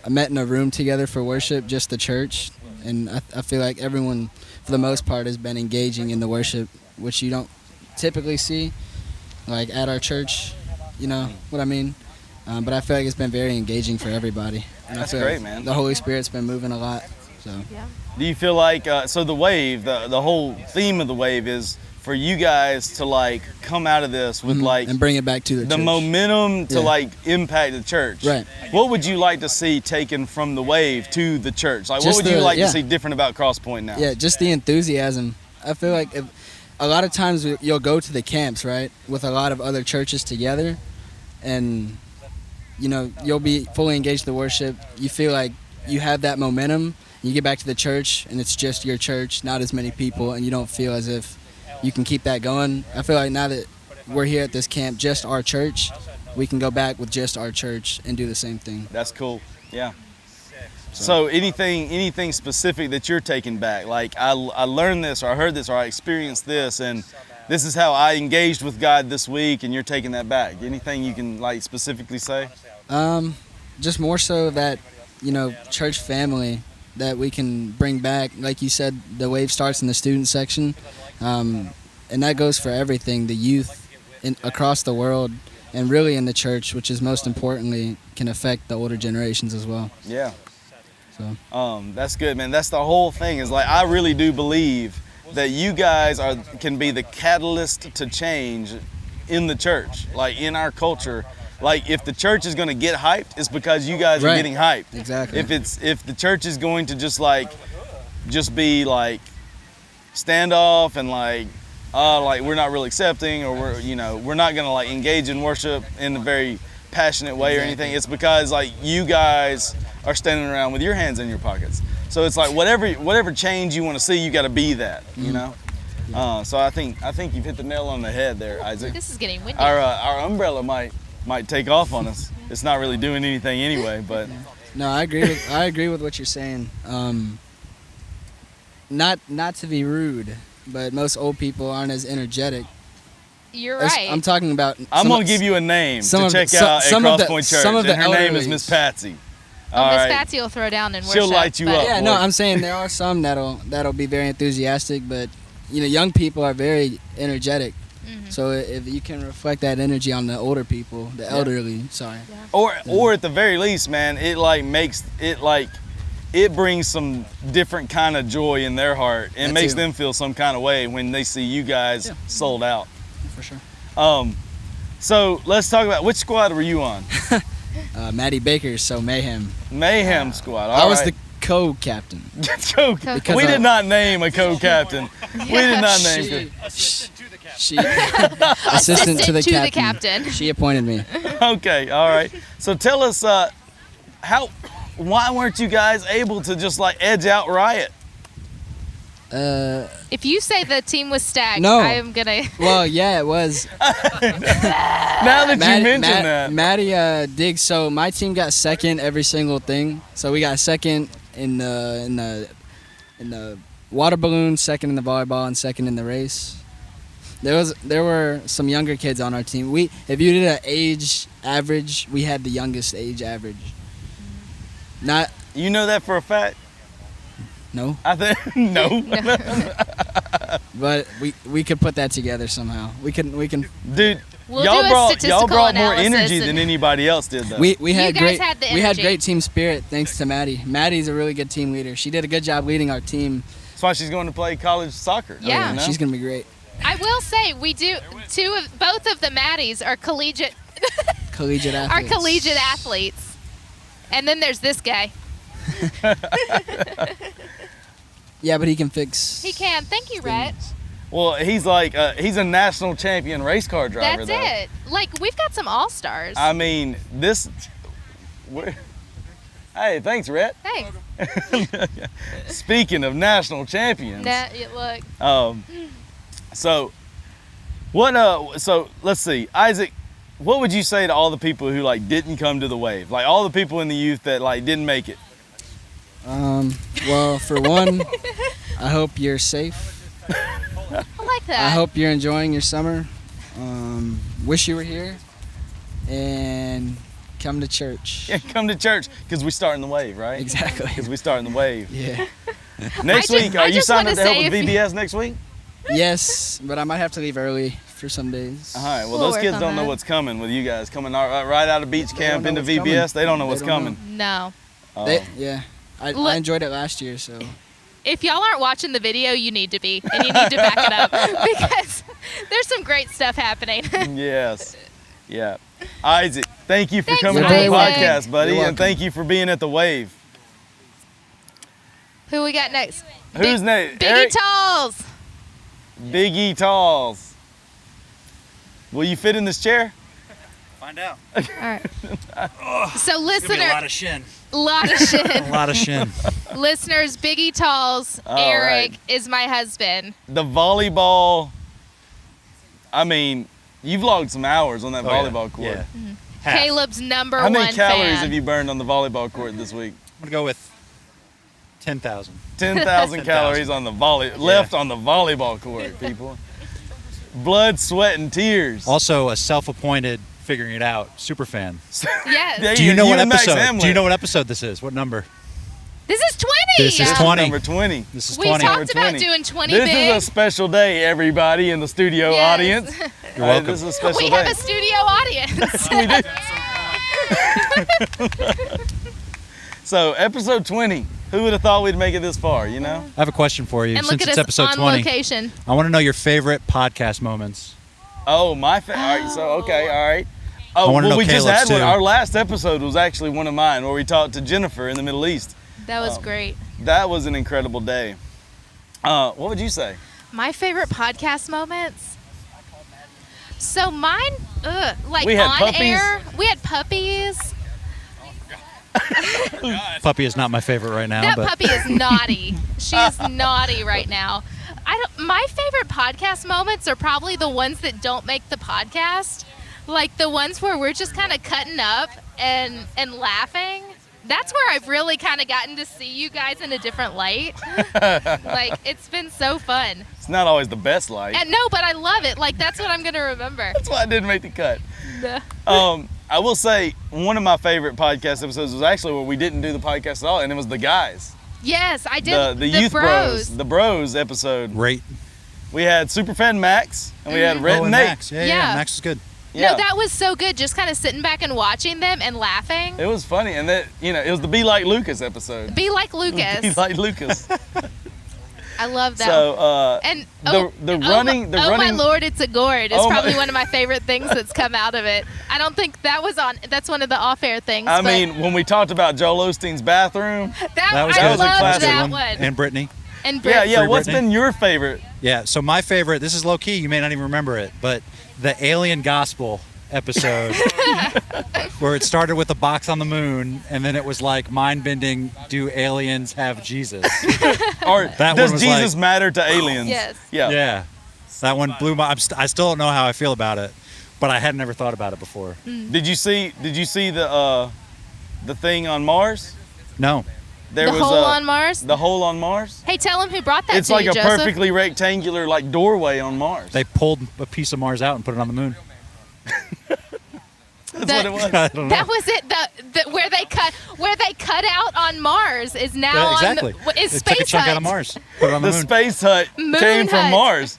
[SPEAKER 9] met in a room together for worship, just the church. And I feel like everyone, for the most part, has been engaging in the worship, which you don't typically see, like at our church. You know what I mean? But I feel like it's been very engaging for everybody. And
[SPEAKER 2] That's
[SPEAKER 9] I feel
[SPEAKER 2] great,
[SPEAKER 9] like
[SPEAKER 2] man.
[SPEAKER 9] The Holy Spirit's been moving a lot. So
[SPEAKER 2] Do you feel like, so the wave, the whole theme of the wave is for you guys to like come out of this with like
[SPEAKER 9] and bring it back to the
[SPEAKER 2] the
[SPEAKER 9] church.
[SPEAKER 2] momentum to
[SPEAKER 9] Yeah.
[SPEAKER 2] like impact the church.
[SPEAKER 9] Right.
[SPEAKER 2] What would you like to see taken from the wave to the church? Like, what
[SPEAKER 9] Just
[SPEAKER 2] would you
[SPEAKER 9] the-
[SPEAKER 2] like
[SPEAKER 9] yeah.
[SPEAKER 2] to see different about Cross Point now?
[SPEAKER 9] Yeah, just the enthusiasm. I feel like a lot of times you'll go to the camps, right, with a lot of other churches together, and you know you'll be fully engaged in the worship. You feel like you have that momentum. You get back to the church, and it's just your church, not as many people, and you don't feel as if you can keep that going. I feel like now that we're here at this camp, just our church, we can go back with just our church and do the same thing.
[SPEAKER 2] That's cool. Yeah. So anything specific that you're taking back? Like I learned this, or I heard this, or I experienced this, and this is how I engaged with God this week, and you're taking that back. Anything you can like specifically say?
[SPEAKER 9] Just more so that, you know, church family that we can bring back. Like you said, the wave starts in the student section, and that goes for everything. The youth across the world, and really in the church, which is most importantly, can affect the older generations as well.
[SPEAKER 2] Yeah.
[SPEAKER 9] So
[SPEAKER 2] That's good, man. That's the whole thing. Is like I really do believe that you guys can be the catalyst to change in the church, like in our culture. Like if the church is going to get hyped, it's because you guys are getting hyped.
[SPEAKER 9] Exactly.
[SPEAKER 2] If the church is going to just be like standoff and like we're not really accepting, or we're not going to like engage in worship in a very passionate way or anything, it's because like you guys are standing around with your hands in your pockets. So it's like whatever change you want to see, you got to be that, you know. So I think you've hit the nail on the head there, Isaac.
[SPEAKER 1] This is getting windy.
[SPEAKER 2] Our umbrella might take off on us. It's not really doing anything anyway, but
[SPEAKER 9] No, I agree with what you're saying. Not to be rude, but most old people aren't as energetic.
[SPEAKER 1] You're right.
[SPEAKER 9] I'm talking about.
[SPEAKER 2] I'm gonna give you a name to check out at Crosspoint Church, and her name is Miss Patsy.
[SPEAKER 1] Miss Patsy will throw down and worship.
[SPEAKER 2] She'll light you up.
[SPEAKER 9] Yeah, no, I'm saying there are some that'll be very enthusiastic, but young people are very energetic.
[SPEAKER 1] Mm-hmm.
[SPEAKER 9] So if you can reflect that energy on the older people, the elderly, sorry.
[SPEAKER 2] Yeah. Or at the very least, man, it brings some different kind of joy in their heart and makes them feel some kind of way when they see you guys sold out.
[SPEAKER 9] For sure.
[SPEAKER 2] So let's talk about, which squad were you on?
[SPEAKER 9] Maddie Baker, so Mayhem.
[SPEAKER 2] Mayhem squad.
[SPEAKER 9] I was the co-captain.
[SPEAKER 2] We did not name a co-captain. We did not name.
[SPEAKER 9] She assistant to the captain. She appointed me.
[SPEAKER 2] Okay, all right. So tell us, why weren't you guys able to just like edge out Riot?
[SPEAKER 1] If you say the team was stacked,
[SPEAKER 9] no.
[SPEAKER 1] I am gonna.
[SPEAKER 9] Well, yeah, it was.
[SPEAKER 2] Now that you mention that,
[SPEAKER 9] Maddie Diggs. So my team got second every single thing. So we got second in the water balloon, second in the volleyball, and second in the race. There were some younger kids on our team. If you did an age average, we had the youngest age average. Not.
[SPEAKER 2] You know that for a fact?
[SPEAKER 9] No.
[SPEAKER 2] I think no.
[SPEAKER 9] But we could put that together somehow. We can.
[SPEAKER 2] Dude,
[SPEAKER 1] we'll
[SPEAKER 2] y'all brought more energy than anybody else did, though.
[SPEAKER 9] We had great.
[SPEAKER 1] Had the energy.
[SPEAKER 9] We had great team spirit thanks to Maddie. Maddie's a really good team leader. She did a good job leading our team.
[SPEAKER 2] That's why she's going to play college soccer.
[SPEAKER 1] Yeah,
[SPEAKER 9] she's gonna be great.
[SPEAKER 1] I will say we do both of the Maddies are collegiate
[SPEAKER 9] athletes.
[SPEAKER 1] Are collegiate athletes. And then there's this guy.
[SPEAKER 9] Yeah, but he can fix.
[SPEAKER 1] He can. Thank you, Rhett.
[SPEAKER 2] Well, he's like he's a national champion race car driver.
[SPEAKER 1] That's it. Like we've got some all-stars.
[SPEAKER 2] I mean, hey, thanks, Rhett.
[SPEAKER 1] Hey.
[SPEAKER 2] Speaking of national champions.
[SPEAKER 1] Look.
[SPEAKER 2] So let's see, Isaac. What would you say to all the people who like didn't come to the wave? Like all the people in the youth that like didn't make it?
[SPEAKER 9] Well, for one, I hope you're safe.
[SPEAKER 1] I like that.
[SPEAKER 9] I hope you're enjoying your summer. Wish you were here. And come to church.
[SPEAKER 2] Yeah, come to church because we start in the wave, right?
[SPEAKER 9] Exactly.
[SPEAKER 2] Because we start in the wave.
[SPEAKER 9] Yeah.
[SPEAKER 2] Next week, are you signed up to help with VBS next week?
[SPEAKER 9] Yes, but I might have to leave early for some days.
[SPEAKER 2] All right. Well, those kids don't know what's coming with you guys coming right out of beach camp into VBS. They don't know what's coming.
[SPEAKER 1] No.
[SPEAKER 9] I enjoyed it last year, so.
[SPEAKER 1] If y'all aren't watching the video, you need to be, and you need to back it up because there's some great stuff happening.
[SPEAKER 2] Yes. Yeah. Isaac, thank you for coming to
[SPEAKER 1] the
[SPEAKER 2] podcast, buddy, and thank you for being at the wave.
[SPEAKER 1] Who we got next?
[SPEAKER 2] Who's next?
[SPEAKER 1] Biggie Talls.
[SPEAKER 2] Biggie Talls. Will you fit in this chair?
[SPEAKER 3] Find out.
[SPEAKER 1] All right. So listener,
[SPEAKER 3] a lot of shin.
[SPEAKER 1] A lot of shin.
[SPEAKER 3] A lot of shin.
[SPEAKER 1] Listeners, Biggie Talls, Eric is my husband.
[SPEAKER 2] The volleyball. I mean, you've logged some hours on that volleyball court.
[SPEAKER 3] Yeah.
[SPEAKER 1] Mm-hmm. Caleb's number one
[SPEAKER 2] fan. How many calories
[SPEAKER 1] fan.
[SPEAKER 2] have you burned on the volleyball court this week?
[SPEAKER 3] I'm gonna go with 10,000.
[SPEAKER 2] 10,000 calories on the left on the volleyball court, people. Blood, sweat, and tears.
[SPEAKER 3] Also, a self-appointed figuring it out super fan.
[SPEAKER 1] Yeah.
[SPEAKER 3] Do you know what episode? Do you know what episode this is? What number?
[SPEAKER 1] This is 20.
[SPEAKER 3] This is 20.
[SPEAKER 2] Number 20.
[SPEAKER 3] This is
[SPEAKER 1] we
[SPEAKER 3] 20.
[SPEAKER 1] talked about doing 20
[SPEAKER 2] This
[SPEAKER 1] big.
[SPEAKER 2] is a special day, everybody in the studio audience.
[SPEAKER 3] You're welcome.
[SPEAKER 2] This is a special
[SPEAKER 1] we
[SPEAKER 2] day.
[SPEAKER 1] have a studio audience.
[SPEAKER 2] We do. So, episode 20. Who would have thought we'd make it this far, you know?
[SPEAKER 3] I have a question for you.
[SPEAKER 1] And look
[SPEAKER 3] Since
[SPEAKER 1] at
[SPEAKER 3] it's
[SPEAKER 1] us
[SPEAKER 3] episode
[SPEAKER 1] on
[SPEAKER 3] 20,
[SPEAKER 1] location.
[SPEAKER 3] I want to know your favorite podcast moments.
[SPEAKER 2] Oh, all right, so, okay, all right. Oh,
[SPEAKER 3] I wanna know
[SPEAKER 2] we just
[SPEAKER 3] Caleb's
[SPEAKER 2] had one.
[SPEAKER 3] too.
[SPEAKER 2] Our last episode was actually one of mine where we talked to Jennifer in the Middle East.
[SPEAKER 1] That was great.
[SPEAKER 2] That was an incredible day. What would you say?
[SPEAKER 1] My favorite podcast moments. So mine, like
[SPEAKER 2] We had
[SPEAKER 1] on
[SPEAKER 2] puppies.
[SPEAKER 1] air, we had puppies.
[SPEAKER 3] Puppy is not my favorite right now,
[SPEAKER 1] That
[SPEAKER 3] but
[SPEAKER 1] puppy is naughty. She's naughty right now. My favorite podcast moments are probably the ones that don't make the podcast, like the ones where we're just kind of cutting up and laughing. That's where I've really kind of gotten to see you guys in a different light. Like, it's been so fun.
[SPEAKER 2] It's not always the best light.
[SPEAKER 1] And no, but I love it. Like, that's what I'm going to remember.
[SPEAKER 2] That's why I didn't make the cut. I will say one of my favorite podcast episodes was actually where we didn't do the podcast at all, and it was the guys.
[SPEAKER 1] Yes, I did.
[SPEAKER 2] The youth bros. The bros episode.
[SPEAKER 3] great.
[SPEAKER 2] We had Superfan Max, and we had Rhett
[SPEAKER 3] Oh,
[SPEAKER 2] and
[SPEAKER 3] and
[SPEAKER 2] Nate.
[SPEAKER 3] Max. Yeah,
[SPEAKER 1] Yeah.
[SPEAKER 3] Max is good.
[SPEAKER 2] Yeah.
[SPEAKER 1] No, that was so good. Just kind of sitting back and watching them and laughing.
[SPEAKER 2] It was funny, and that it was the Be Like Lucas episode.
[SPEAKER 1] Be like Lucas.
[SPEAKER 2] Be Like Lucas.
[SPEAKER 1] I love that.
[SPEAKER 2] So
[SPEAKER 1] and
[SPEAKER 2] the running.
[SPEAKER 1] oh my Lord, it's a gourd is
[SPEAKER 2] Oh my-
[SPEAKER 1] probably one of my favorite things that's come out of it. I don't think that was on. That's one of the off-air things.
[SPEAKER 2] I
[SPEAKER 1] but
[SPEAKER 2] mean, when we talked about Joel Osteen's bathroom.
[SPEAKER 3] That was
[SPEAKER 1] I
[SPEAKER 3] good.
[SPEAKER 1] loved
[SPEAKER 2] classic
[SPEAKER 1] that
[SPEAKER 3] one. And Brittany.
[SPEAKER 1] And
[SPEAKER 2] Yeah,
[SPEAKER 1] Brit-
[SPEAKER 2] yeah.
[SPEAKER 3] Free
[SPEAKER 2] What's
[SPEAKER 3] Britney.
[SPEAKER 2] been your favorite?
[SPEAKER 3] Yeah, so my favorite, this is low key, you may not even remember it, but the Alien Gospel episode where it started with a box on the moon and then it was like mind bending, do aliens have Jesus?
[SPEAKER 2] Or
[SPEAKER 3] That
[SPEAKER 2] does
[SPEAKER 3] one was
[SPEAKER 2] Jesus
[SPEAKER 3] like-
[SPEAKER 2] matter to aliens?
[SPEAKER 1] Yes.
[SPEAKER 2] Yeah.
[SPEAKER 3] Yeah. That one blew my I still don't know how I feel about it, but I had never thought about it before.
[SPEAKER 2] Did you see the thing on Mars?
[SPEAKER 3] No.
[SPEAKER 2] There
[SPEAKER 1] the
[SPEAKER 2] was
[SPEAKER 1] hole
[SPEAKER 2] a,
[SPEAKER 1] on Mars.
[SPEAKER 2] The hole on Mars.
[SPEAKER 1] Hey, tell him who brought that
[SPEAKER 2] It's
[SPEAKER 1] to
[SPEAKER 2] like
[SPEAKER 1] you,
[SPEAKER 2] a
[SPEAKER 1] Joseph.
[SPEAKER 2] perfectly rectangular like doorway on Mars.
[SPEAKER 3] They pulled a piece of Mars out and put it on the moon.
[SPEAKER 2] That's what it was.
[SPEAKER 3] I don't know.
[SPEAKER 1] That was it. The where they cut out on Mars is now
[SPEAKER 3] Yeah, exactly.
[SPEAKER 1] on the, is
[SPEAKER 3] They
[SPEAKER 1] Space
[SPEAKER 3] took a chunk
[SPEAKER 1] Hut.
[SPEAKER 3] out of Mars, put it on the
[SPEAKER 2] The
[SPEAKER 3] moon.
[SPEAKER 2] space hut
[SPEAKER 1] Moon
[SPEAKER 2] came from
[SPEAKER 1] hut.
[SPEAKER 2] Mars.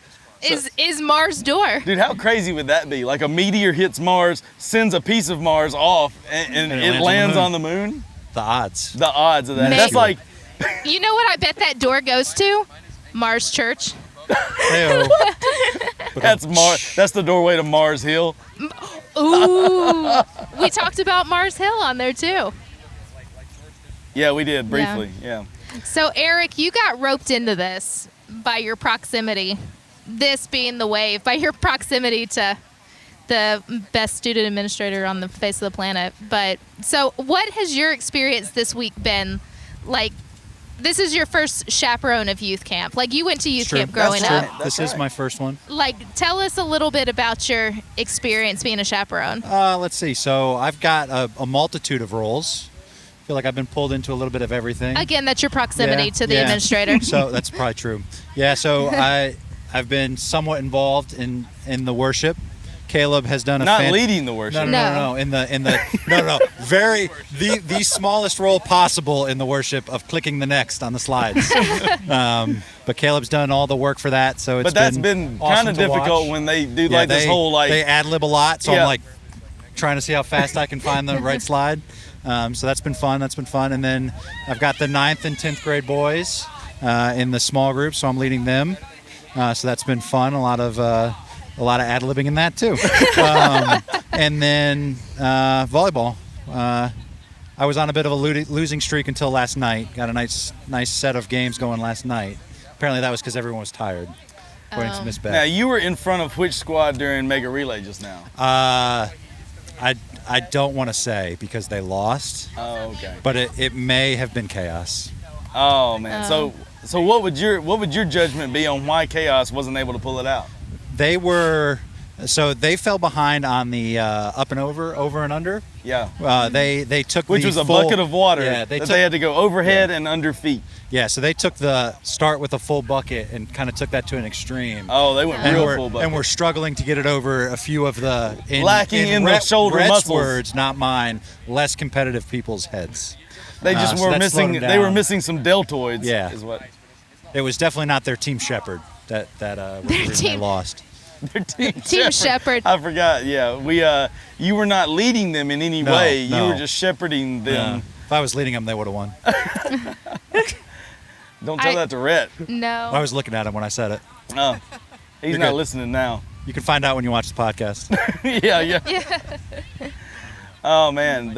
[SPEAKER 1] Is Mars door.
[SPEAKER 2] Dude, how crazy would that be? Like a meteor hits Mars, sends a piece of Mars off, and it lands on the moon?
[SPEAKER 3] The odds.
[SPEAKER 2] The odds of that.
[SPEAKER 1] Maybe.
[SPEAKER 2] That's like,
[SPEAKER 1] You know what I bet that door goes to? Mars Church.
[SPEAKER 3] Hey-o.
[SPEAKER 2] that's Mars. That's the doorway to Mars Hill.
[SPEAKER 1] Ooh. We talked about Mars Hill on there too.
[SPEAKER 2] Yeah, we did briefly. Yeah.
[SPEAKER 1] So Eric, you got roped into this by your proximity. This being the wave, by your proximity to the best student administrator on the face of the planet. But so what has your experience this week been like? This is your first chaperone of youth camp. Like, you went to youth camp growing
[SPEAKER 2] That's
[SPEAKER 1] up.
[SPEAKER 2] right.
[SPEAKER 3] This is my first one.
[SPEAKER 1] Like, tell us a little bit about your experience being a chaperone.
[SPEAKER 3] Let's see. So I've got a multitude of roles. I feel like I've been pulled into a little bit of everything.
[SPEAKER 1] Again, that's your proximity
[SPEAKER 3] Yeah,
[SPEAKER 1] to the
[SPEAKER 3] yeah.
[SPEAKER 1] administrator.
[SPEAKER 3] So that's probably true. Yeah. So I've been somewhat involved in the worship. Caleb has done a
[SPEAKER 2] Not leading the worship.
[SPEAKER 3] No. In the no. Very the smallest role possible in the worship of clicking the next on the slides. But Caleb's done all the work for that. So it's
[SPEAKER 2] But that's been
[SPEAKER 3] awesome
[SPEAKER 2] kind of
[SPEAKER 3] to
[SPEAKER 2] difficult
[SPEAKER 3] watch.
[SPEAKER 2] when they do
[SPEAKER 3] Yeah,
[SPEAKER 2] like this whole like.
[SPEAKER 3] they ad lib a lot. So
[SPEAKER 2] Yeah.
[SPEAKER 3] I'm like trying to see how fast I can find the right slide. So that's been fun. And then I've got the 9th and 10th grade boys in the small group, so I'm leading them. So that's been fun. A lot of ad libbing in that too. And then volleyball. I was on a bit of a losing streak until last night. Got a nice set of games going last night. Apparently that was because everyone was tired, according to Miss Beth.
[SPEAKER 2] Now you were in front of which squad during Mega Relay just now?
[SPEAKER 3] I don't want to say because they lost,
[SPEAKER 2] Oh, okay.
[SPEAKER 3] but it may have been chaos.
[SPEAKER 2] Oh man. So what would your judgment be on why Chaos wasn't able to pull it out?
[SPEAKER 3] They fell behind on the up and over and under.
[SPEAKER 2] Yeah.
[SPEAKER 3] They took
[SPEAKER 2] Which
[SPEAKER 3] the
[SPEAKER 2] was a
[SPEAKER 3] full-
[SPEAKER 2] bucket of water
[SPEAKER 3] Yeah,
[SPEAKER 2] that they had to go overhead and under feet.
[SPEAKER 3] Yeah, so they took the start with a full bucket and kind of took that to an extreme.
[SPEAKER 2] Oh, they went real full bucket.
[SPEAKER 3] And we're struggling to get it over a few of the
[SPEAKER 2] Lacking in the shoulder
[SPEAKER 3] Rhett's
[SPEAKER 2] muscles.
[SPEAKER 3] words, not mine. Less competitive people's heads.
[SPEAKER 2] They just
[SPEAKER 3] so
[SPEAKER 2] were
[SPEAKER 3] that slowed
[SPEAKER 2] missing.
[SPEAKER 3] them
[SPEAKER 2] They were
[SPEAKER 3] down.
[SPEAKER 2] missing some deltoids.
[SPEAKER 3] Yeah.
[SPEAKER 2] Is what
[SPEAKER 3] It was definitely not their team shepherd that was the reason they
[SPEAKER 1] team-
[SPEAKER 3] lost.
[SPEAKER 2] their team.
[SPEAKER 1] Team Shepherd.
[SPEAKER 2] I forgot. Yeah. We. You were not leading them in any
[SPEAKER 3] No,
[SPEAKER 2] way.
[SPEAKER 3] no.
[SPEAKER 2] You were just shepherding them.
[SPEAKER 3] If I was leading them, they would have won.
[SPEAKER 2] Don't tell that to Rhett.
[SPEAKER 1] No.
[SPEAKER 3] I was looking at him when I said it.
[SPEAKER 2] Oh, he's
[SPEAKER 3] You're
[SPEAKER 2] not
[SPEAKER 3] good.
[SPEAKER 2] listening now.
[SPEAKER 3] You can find out when you watch the podcast.
[SPEAKER 2] yeah. Oh man,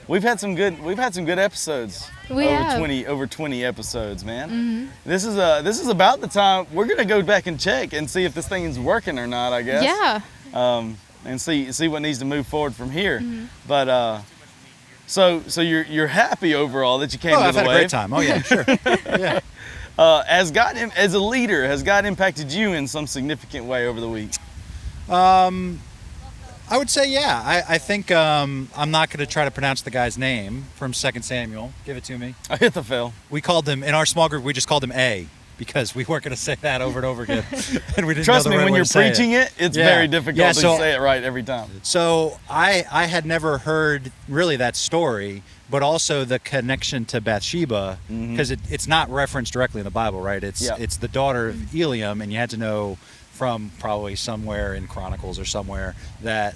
[SPEAKER 2] we've had some good episodes.
[SPEAKER 1] We have.
[SPEAKER 2] Over 20 episodes, man. This is about the time we're gonna go back and check and see if this thing is working or not, I guess.
[SPEAKER 1] Yeah.
[SPEAKER 2] And see what needs to move forward from here. But so you're happy overall that you came to
[SPEAKER 3] I've
[SPEAKER 2] the
[SPEAKER 3] had
[SPEAKER 2] Wave.
[SPEAKER 3] a great time. Oh yeah, sure. Yeah.
[SPEAKER 2] As a leader, has God impacted you in some significant way over the week?
[SPEAKER 3] I would say yeah. I think I'm not going to try to pronounce the guy's name from 2 Samuel. Give it to me.
[SPEAKER 2] Ahithophel.
[SPEAKER 3] We called him in our small group. We just called him A because we weren't going to say that over and over again, and we didn't
[SPEAKER 2] Trust
[SPEAKER 3] know the
[SPEAKER 2] me,
[SPEAKER 3] right
[SPEAKER 2] when
[SPEAKER 3] way
[SPEAKER 2] you're
[SPEAKER 3] to say
[SPEAKER 2] preaching it, it's
[SPEAKER 3] Yeah.
[SPEAKER 2] very difficult
[SPEAKER 3] Yeah,
[SPEAKER 2] to
[SPEAKER 3] so-
[SPEAKER 2] say it right every time.
[SPEAKER 3] So I had never heard really that story, but also the connection to Bathsheba because it's not referenced directly in the Bible, right? It's the daughter of Eliam, and you had to know from probably somewhere in Chronicles or somewhere that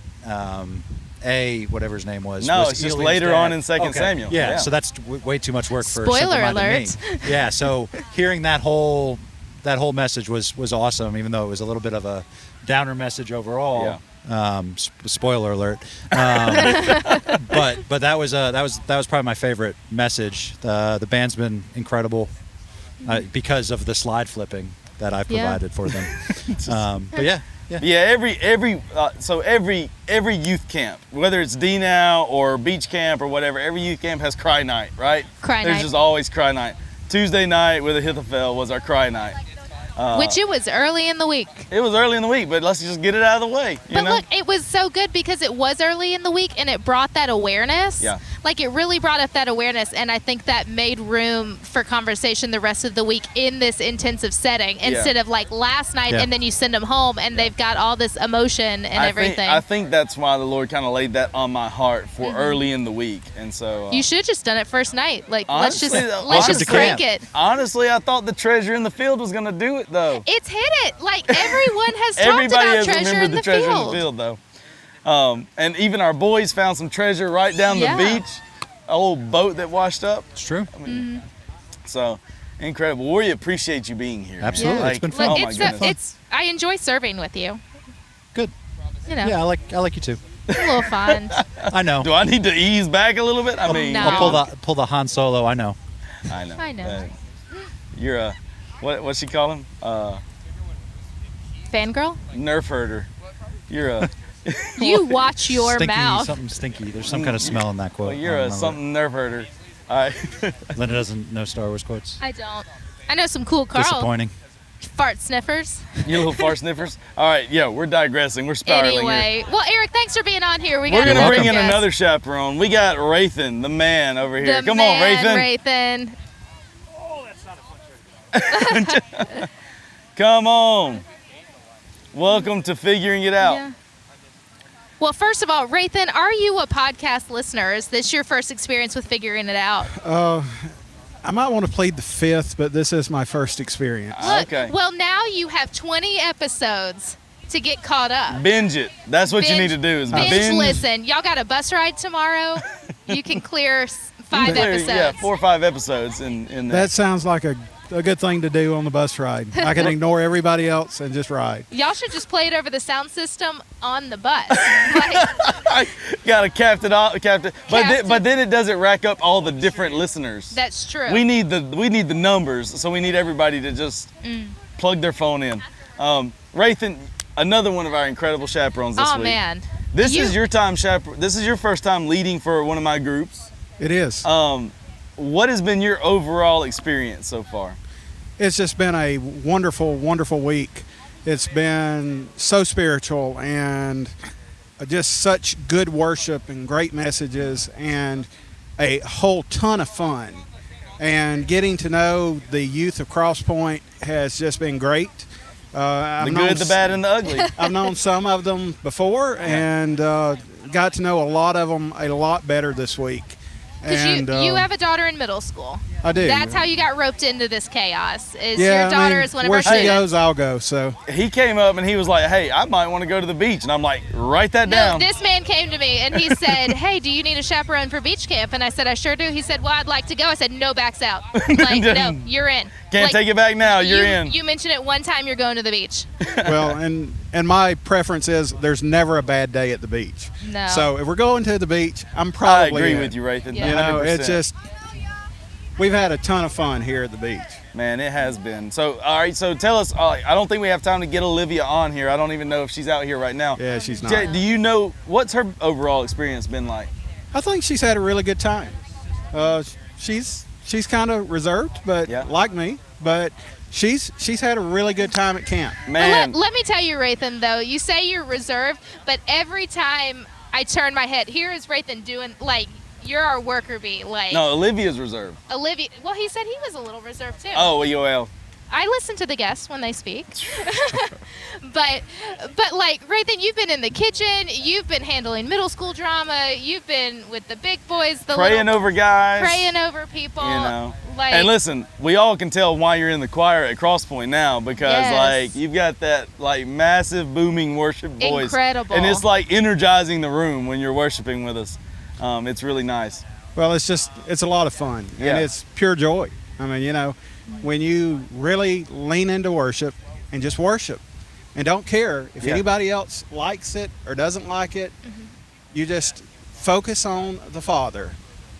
[SPEAKER 3] whatever his name was.
[SPEAKER 2] No,
[SPEAKER 3] was
[SPEAKER 2] it's just
[SPEAKER 3] Eliam's
[SPEAKER 2] later
[SPEAKER 3] dad.
[SPEAKER 2] on in 2
[SPEAKER 3] Okay.
[SPEAKER 2] Samuel.
[SPEAKER 3] Yeah, so that's way too much work for
[SPEAKER 1] Spoiler
[SPEAKER 3] simple-minded
[SPEAKER 1] alert.
[SPEAKER 3] me. Yeah, so hearing that whole message was awesome, even though it was a little bit of a downer message overall.
[SPEAKER 2] Yeah.
[SPEAKER 3] Spoiler alert. But that was probably my favorite message. The band's been incredible because of the slide flipping that I provided for them. But yeah.
[SPEAKER 2] So every youth camp, whether it's D-Now or beach camp or whatever, every youth camp has cry night, right? There's
[SPEAKER 1] night.
[SPEAKER 2] just always cry night. Tuesday night with Ahithophel was our cry night.
[SPEAKER 1] Which it was early in the week.
[SPEAKER 2] It was early in the week, but let's just get it out of the way.
[SPEAKER 1] But look, it was so good because it was early in the week and it brought that awareness.
[SPEAKER 2] Yeah.
[SPEAKER 1] Like it really brought up that awareness, and I think that made room for conversation the rest of the week in this intensive setting instead of like last night and then you send them home and they've got all this emotion and everything.
[SPEAKER 2] I think that's why the Lord kind of laid that on my heart for early in the week, and so
[SPEAKER 1] you should have just done it first night. Like
[SPEAKER 2] honestly,
[SPEAKER 1] let's just drink it.
[SPEAKER 2] Honestly, I thought the treasure in the field was gonna do it though.
[SPEAKER 1] It's hit it. Like everyone has talked
[SPEAKER 2] Everybody
[SPEAKER 1] about
[SPEAKER 2] has
[SPEAKER 1] treasure
[SPEAKER 2] remembered
[SPEAKER 1] in
[SPEAKER 2] the
[SPEAKER 1] the
[SPEAKER 2] treasure
[SPEAKER 1] field.
[SPEAKER 2] in the field though. And even our boys found some treasure right down the beach. An old boat that washed up.
[SPEAKER 3] It's true.
[SPEAKER 2] I mean, so incredible. We appreciate you being here.
[SPEAKER 3] Absolutely.
[SPEAKER 2] Man.
[SPEAKER 3] It's been fun.
[SPEAKER 2] Oh
[SPEAKER 1] Look,
[SPEAKER 2] my goodness.
[SPEAKER 1] it's I enjoy serving with you.
[SPEAKER 3] Good.
[SPEAKER 1] You know,
[SPEAKER 3] Yeah, I like you too.
[SPEAKER 1] it's a little fun.
[SPEAKER 3] I know.
[SPEAKER 2] Do I need to ease back a little bit? I mean,
[SPEAKER 1] No.
[SPEAKER 3] I'll pull the Han Solo. I know.
[SPEAKER 2] I know.
[SPEAKER 1] I know.
[SPEAKER 2] You're a what's she call him?
[SPEAKER 1] Fangirl?
[SPEAKER 2] Nerf herder. You're a
[SPEAKER 1] You watch your
[SPEAKER 3] stinky,
[SPEAKER 1] mouth.
[SPEAKER 3] Something stinky. There's some kind of smell in that quote.
[SPEAKER 2] well, you're
[SPEAKER 3] I
[SPEAKER 2] a
[SPEAKER 3] don't remember.
[SPEAKER 2] something Nerf herder. All right.
[SPEAKER 3] Linda doesn't know Star Wars quotes.
[SPEAKER 1] I don't. I know some cool Carl
[SPEAKER 3] Disappointing.
[SPEAKER 1] fart sniffers.
[SPEAKER 2] You little fart sniffers. All right, we're digressing. We're spiraling here.
[SPEAKER 1] Anyway, well, Eric, thanks for being on here.
[SPEAKER 2] We're
[SPEAKER 1] got
[SPEAKER 2] gonna bring in
[SPEAKER 1] guest.
[SPEAKER 2] another chaperone. We got Rathan, the man over here.
[SPEAKER 1] The
[SPEAKER 2] Come
[SPEAKER 1] man,
[SPEAKER 2] on, Rathan.
[SPEAKER 1] Rathan.
[SPEAKER 2] Come on. Welcome to Figuring It Out.
[SPEAKER 1] Yeah. Well, first of all, Rathan, are you a podcast listener? Is this your first experience with Figuring It Out?
[SPEAKER 10] I might want to plead the fifth, but this is my first experience.
[SPEAKER 1] Look,
[SPEAKER 2] Okay.
[SPEAKER 1] well, now you have 20 episodes to get caught up.
[SPEAKER 2] Binge it. That's what you need
[SPEAKER 1] Binge-
[SPEAKER 2] to do is
[SPEAKER 1] Binge listen. Y'all got a bus ride tomorrow. You can clear 5 episodes.
[SPEAKER 2] Yeah, 4 or 5 episodes in there.
[SPEAKER 10] That sounds like a good thing to do on the bus ride. I can ignore everybody else and just ride.
[SPEAKER 1] Y'all should just play it over the sound system on the bus. Like,
[SPEAKER 2] Gotta cap it off,
[SPEAKER 1] Capped
[SPEAKER 2] but then it doesn't rack up all the different listeners.
[SPEAKER 1] that's true.
[SPEAKER 2] We need the numbers, so we need everybody to just plug their phone in. Rathan, another one of our incredible chaperones this
[SPEAKER 1] oh
[SPEAKER 2] week.
[SPEAKER 1] man,
[SPEAKER 2] This is your time This is your first time leading for one of my groups.
[SPEAKER 10] It is.
[SPEAKER 2] What has been your overall experience so far?
[SPEAKER 10] It's just been a wonderful, wonderful week. It's been so spiritual and just such good worship and great messages and a whole ton of fun. And getting to know the youth of Cross Point has just been great.
[SPEAKER 2] The good, the bad, and the ugly.
[SPEAKER 10] I've known some of them before and got to know a lot of them a lot better this week.
[SPEAKER 1] because
[SPEAKER 10] And
[SPEAKER 1] you have a daughter in middle school.
[SPEAKER 10] I do.
[SPEAKER 1] That's how you got roped into this chaos. Is
[SPEAKER 10] Yeah,
[SPEAKER 1] your daughter
[SPEAKER 10] I mean,
[SPEAKER 1] is one of
[SPEAKER 10] where
[SPEAKER 1] our
[SPEAKER 10] she
[SPEAKER 1] students.
[SPEAKER 10] goes, I'll go. So
[SPEAKER 2] He came up and he was like, "Hey, I might want to go to the beach," and I'm like, "Write that
[SPEAKER 1] No,
[SPEAKER 2] down."
[SPEAKER 1] this man came to me and he said, "Hey, do you need a chaperone for beach camp?" And I said, "I sure do." He said, "Well, I'd like to go." I said, "No, backs out. Like, no, you're in.
[SPEAKER 2] Can't
[SPEAKER 1] Like,
[SPEAKER 2] take it back now. You're
[SPEAKER 1] you,
[SPEAKER 2] in.
[SPEAKER 1] You mention it one time, you're going to the beach.
[SPEAKER 10] well, and my preference is there's never a bad day at the beach.
[SPEAKER 1] No.
[SPEAKER 10] So if we're going to the beach, I'm
[SPEAKER 2] I
[SPEAKER 10] probably
[SPEAKER 2] agree
[SPEAKER 10] in.
[SPEAKER 2] with you, Rathan.
[SPEAKER 1] Yeah.
[SPEAKER 10] You know,
[SPEAKER 2] 100%.
[SPEAKER 10] it's just we've had a ton of fun here at the beach.
[SPEAKER 2] Man, it has been. So, all right. So, tell us. I don't think we have time to get Olivia on here. I don't even know if she's out here right now.
[SPEAKER 10] Yeah, she's not.
[SPEAKER 2] Do you know what's her overall experience been like?
[SPEAKER 10] I think she's had a really good time. She's kind of reserved, but
[SPEAKER 2] Yeah.
[SPEAKER 10] like me, but she's had a really good time at camp.
[SPEAKER 2] Man,
[SPEAKER 1] Let me tell you, Rathan, though, you say you're reserved, but every time I turn my head, here is Rathan doing, like, you're our worker bee. Like,
[SPEAKER 2] no, Olivia's reserved.
[SPEAKER 1] Olivia, well, he said he was a little reserved, too.
[SPEAKER 2] Oh, well.
[SPEAKER 1] I listen to the guests when they speak. but like, Rathan, you've been in the kitchen, you've been handling middle school drama, you've been with the big boys,
[SPEAKER 2] Praying over guys.
[SPEAKER 1] praying over people.
[SPEAKER 2] You know.
[SPEAKER 1] Like,
[SPEAKER 2] And listen, we all can tell why you're in the choir at Crosspoint now because
[SPEAKER 1] Yes.
[SPEAKER 2] like you've got that like massive booming worship voice.
[SPEAKER 1] Incredible.
[SPEAKER 2] And it's like energizing the room when you're worshiping with us. It's really nice.
[SPEAKER 10] Well, it's a lot of fun,
[SPEAKER 2] Yeah.
[SPEAKER 10] and it's pure joy. I mean, you know, when you really lean into worship and just worship and don't care if
[SPEAKER 2] Yeah.
[SPEAKER 10] anybody else likes it or doesn't like it, you just focus on the Father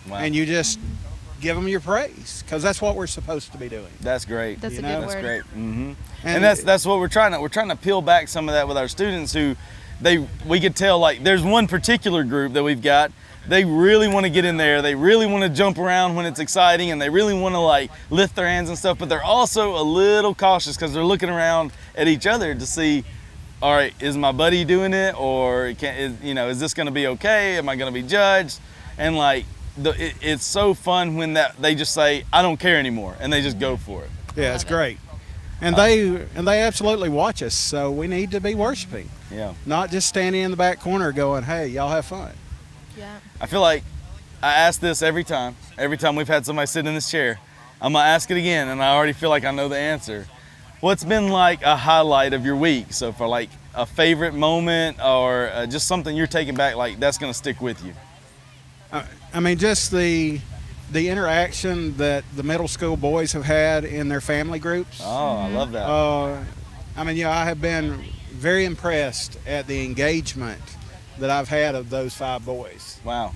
[SPEAKER 2] Wow.
[SPEAKER 10] and you just give him your praise because that's what we're supposed to be doing.
[SPEAKER 2] That's great.
[SPEAKER 1] That's a
[SPEAKER 10] you
[SPEAKER 1] good
[SPEAKER 10] know,
[SPEAKER 2] That's
[SPEAKER 1] word.
[SPEAKER 2] great. hmm
[SPEAKER 10] And
[SPEAKER 2] And that's what we're trying to peel back some of that with our students who we could tell like there's one particular group that we've got. They really want to get in there. They really want to jump around when it's exciting and they really want to like lift their hands and stuff, but they're also a little cautious because they're looking around at each other to see, all right, is my buddy doing it or is this going to be okay? Am I going to be judged? And like it's so fun when they just say, I don't care anymore, and they just go for it.
[SPEAKER 10] Yeah, it's great. And they absolutely watch us, so we need to be worshiping,
[SPEAKER 2] Yeah.
[SPEAKER 10] not just standing in the back corner going, "Hey, y'all have fun."
[SPEAKER 1] Yeah.
[SPEAKER 2] I feel like I ask this every time we've had somebody sit in this chair. I'm gonna ask it again, and I already feel like I know the answer. What's been like a highlight of your week so far, like a favorite moment or just something you're taking back, like that's gonna stick with you?
[SPEAKER 10] I mean, just the interaction that the middle school boys have had in their family groups.
[SPEAKER 2] Oh, I love that.
[SPEAKER 10] I mean, I have been very impressed at the engagement that I've had of those 5 boys.
[SPEAKER 2] Wow.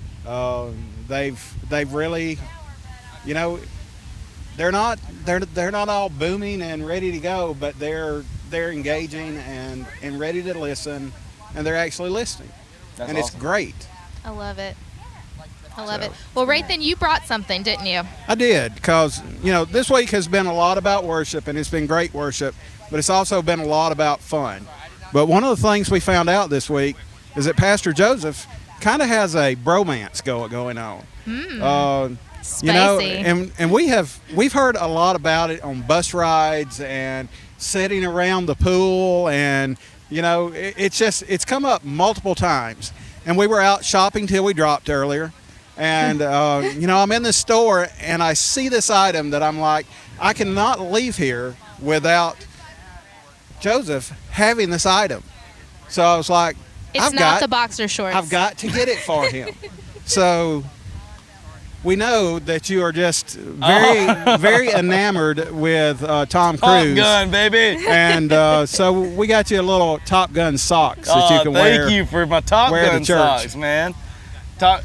[SPEAKER 10] They've really, you know, they're not all booming and ready to go, but they're engaging and ready to listen, and they're actually listening,
[SPEAKER 2] That's
[SPEAKER 10] and
[SPEAKER 2] awesome.
[SPEAKER 10] it's great.
[SPEAKER 1] I love it. I love it. Well, Rathan, you brought something, didn't you?
[SPEAKER 10] I did, because, you know, this week has been a lot about worship, and it's been great worship, but it's also been a lot about fun. But one of the things we found out this week is that Pastor Joseph kind of has a bromance going on. You know,
[SPEAKER 1] Spicy.
[SPEAKER 10] and we've heard a lot about it on bus rides and sitting around the pool, and you know, it's come up multiple times. And we were out shopping till we dropped earlier. And, you know, I'm in this store and I see this item that I'm like, I cannot leave here without Joseph having this item. So I was like,
[SPEAKER 1] It's not the boxer shorts.
[SPEAKER 10] I've got to get it for him. So we know that you are just very, very enamored with Tom Cruise.
[SPEAKER 2] Top Gun, baby.
[SPEAKER 10] And so we got you a little Top Gun socks that you can
[SPEAKER 2] thank
[SPEAKER 10] wear.
[SPEAKER 2] you for my Top
[SPEAKER 10] wear to
[SPEAKER 2] Gun
[SPEAKER 10] church.
[SPEAKER 2] socks, man.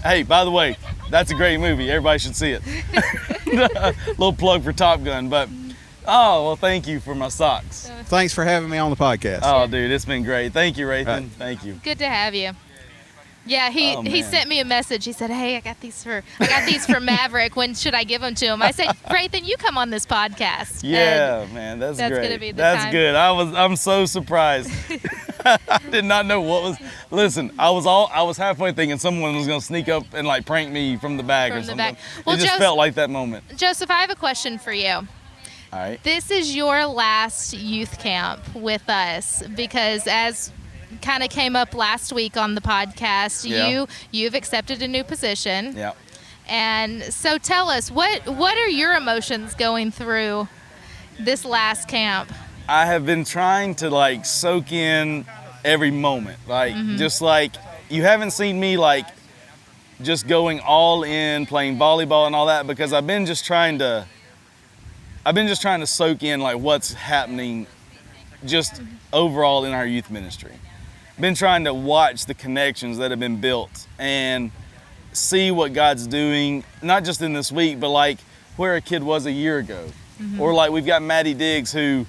[SPEAKER 2] Hey, by the way, that's a great movie. Everybody should see it. Little plug for Top Gun, but well, thank you for my socks.
[SPEAKER 10] Thanks for having me on the podcast.
[SPEAKER 2] Oh, dude, it's been great. Thank you, Rathan.
[SPEAKER 10] Right.
[SPEAKER 2] Thank you.
[SPEAKER 1] Good to have you. Yeah, he
[SPEAKER 2] Oh, man.
[SPEAKER 1] sent me a message. He said, "Hey, I got these for Maverick. When should I give them to him?" I said, "Rathan, you come on this podcast."
[SPEAKER 2] Yeah, man, that's
[SPEAKER 1] that's
[SPEAKER 2] great.
[SPEAKER 1] gonna be the
[SPEAKER 2] that's
[SPEAKER 1] time.
[SPEAKER 2] good. I'm so surprised. I did not know what was. Listen, I was halfway thinking someone was gonna sneak up and like prank me from the back or
[SPEAKER 1] From the
[SPEAKER 2] something.
[SPEAKER 1] back. Well,
[SPEAKER 2] it just
[SPEAKER 1] Joseph-
[SPEAKER 2] felt like that moment.
[SPEAKER 1] Joseph, I have a question for you.
[SPEAKER 2] All right.
[SPEAKER 1] This is your last youth camp with us because, as kind of came up last week on the podcast,
[SPEAKER 2] Yeah.
[SPEAKER 1] you've accepted a new position.
[SPEAKER 2] Yeah.
[SPEAKER 1] And so tell us, what are your emotions going through this last camp?
[SPEAKER 2] I have been trying to like soak in every moment. Like just like you haven't seen me like just going all in playing volleyball and all that, because I've been just trying to soak in like what's happening just overall in our youth ministry. Been trying to watch the connections that have been built and see what God's doing, not just in this week, but like where a kid was a year ago. Or like we've got Maddie Diggs, who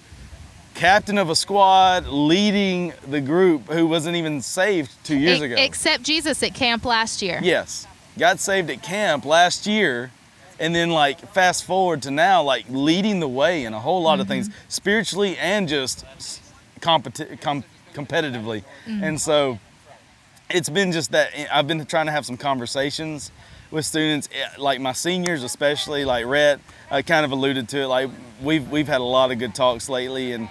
[SPEAKER 2] captain of a squad, leading the group, who wasn't even saved 2 years ago.
[SPEAKER 1] Accept Jesus at camp last year.
[SPEAKER 2] Yes, got saved at camp last year, and then like fast forward to now, like leading the way in a whole lot of things, spiritually and just competitively. And so it's been just that I've been trying to have some conversations with students, like my seniors especially, like Rhett kind of alluded to it. Like we've had a lot of good talks lately, and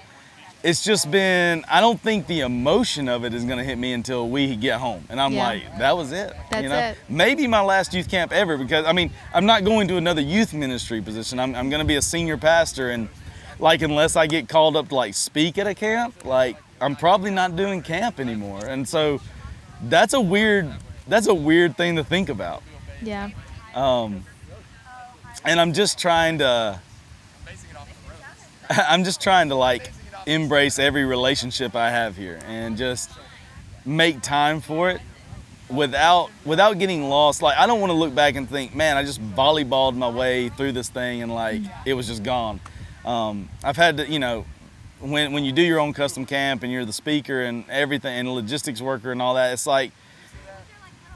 [SPEAKER 2] it's just been, I don't think the emotion of it is going to hit me until we get home. And I'm like, that was it.
[SPEAKER 1] That's it.
[SPEAKER 2] Maybe my last youth camp ever, because I mean, I'm not going to another youth ministry position. I'm going to be a senior pastor, and like unless I get called up to like speak at a camp, like I'm probably not doing camp anymore. And so that's a weird thing to think about.
[SPEAKER 1] Yeah.
[SPEAKER 2] And I'm just trying to like embrace every relationship I have here and just make time for it without getting lost. Like I don't want to look back and think, man, I just volleyballed my way through this thing and like it was just gone. I've had to, when you do your own custom camp and you're the speaker and everything and logistics worker and all that, it's like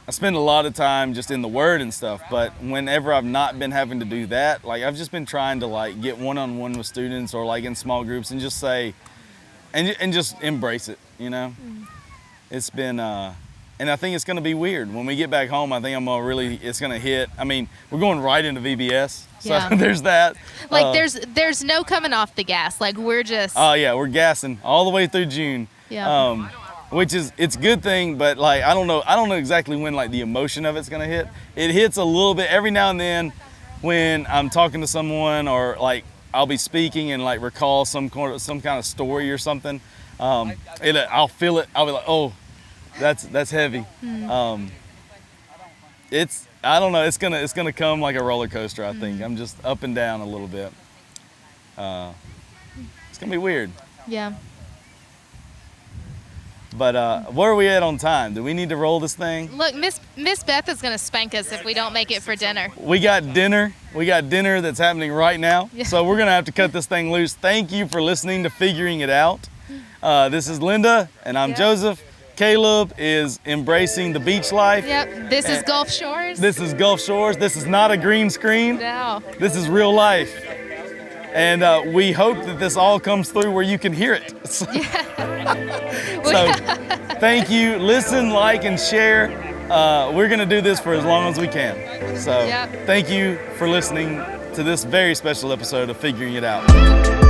[SPEAKER 2] I spend a lot of time just in the Word and stuff, but whenever I've not been having to do that, like I've just been trying to like get one-on-one with students or like in small groups and just say, and just embrace it, It's been, and I think it's gonna be weird. When we get back home, I think it's gonna hit. I mean, we're going right into VBS, so there's that.
[SPEAKER 1] Like there's no coming off the gas, like we're just.
[SPEAKER 2] Oh yeah, we're gassing all the way through June.
[SPEAKER 1] Yeah.
[SPEAKER 2] Which is, it's a good thing, but like I don't know exactly when like the emotion of it's gonna hit. It hits a little bit every now and then when I'm talking to someone, or like I'll be speaking and like recall some kind of story or something. I'll feel it. I'll be like, oh, that's heavy. It's, I don't know. It's gonna come like a roller coaster. I think I'm just up and down a little bit. It's gonna be weird.
[SPEAKER 1] Yeah.
[SPEAKER 2] But where are we at on time? Do we need to roll this thing?
[SPEAKER 1] Look, Miss Beth is gonna spank us if we don't make it for dinner.
[SPEAKER 2] We got dinner. We got dinner that's happening right now.
[SPEAKER 1] Yeah.
[SPEAKER 2] So we're gonna have to cut this thing loose. Thank you for listening to Figuring It Out. This is Linda, and I'm Joseph. Caleb is embracing the beach life.
[SPEAKER 1] Yep. This is Gulf Shores.
[SPEAKER 2] This is Gulf Shores. This is not a green screen.
[SPEAKER 1] No.
[SPEAKER 2] This is real life. And we hope that this all comes through where you can hear it. So, thank you. Listen, like, and share. We're going to do this for as long as we can. So thank you for listening to this very special episode of Figuring It Out.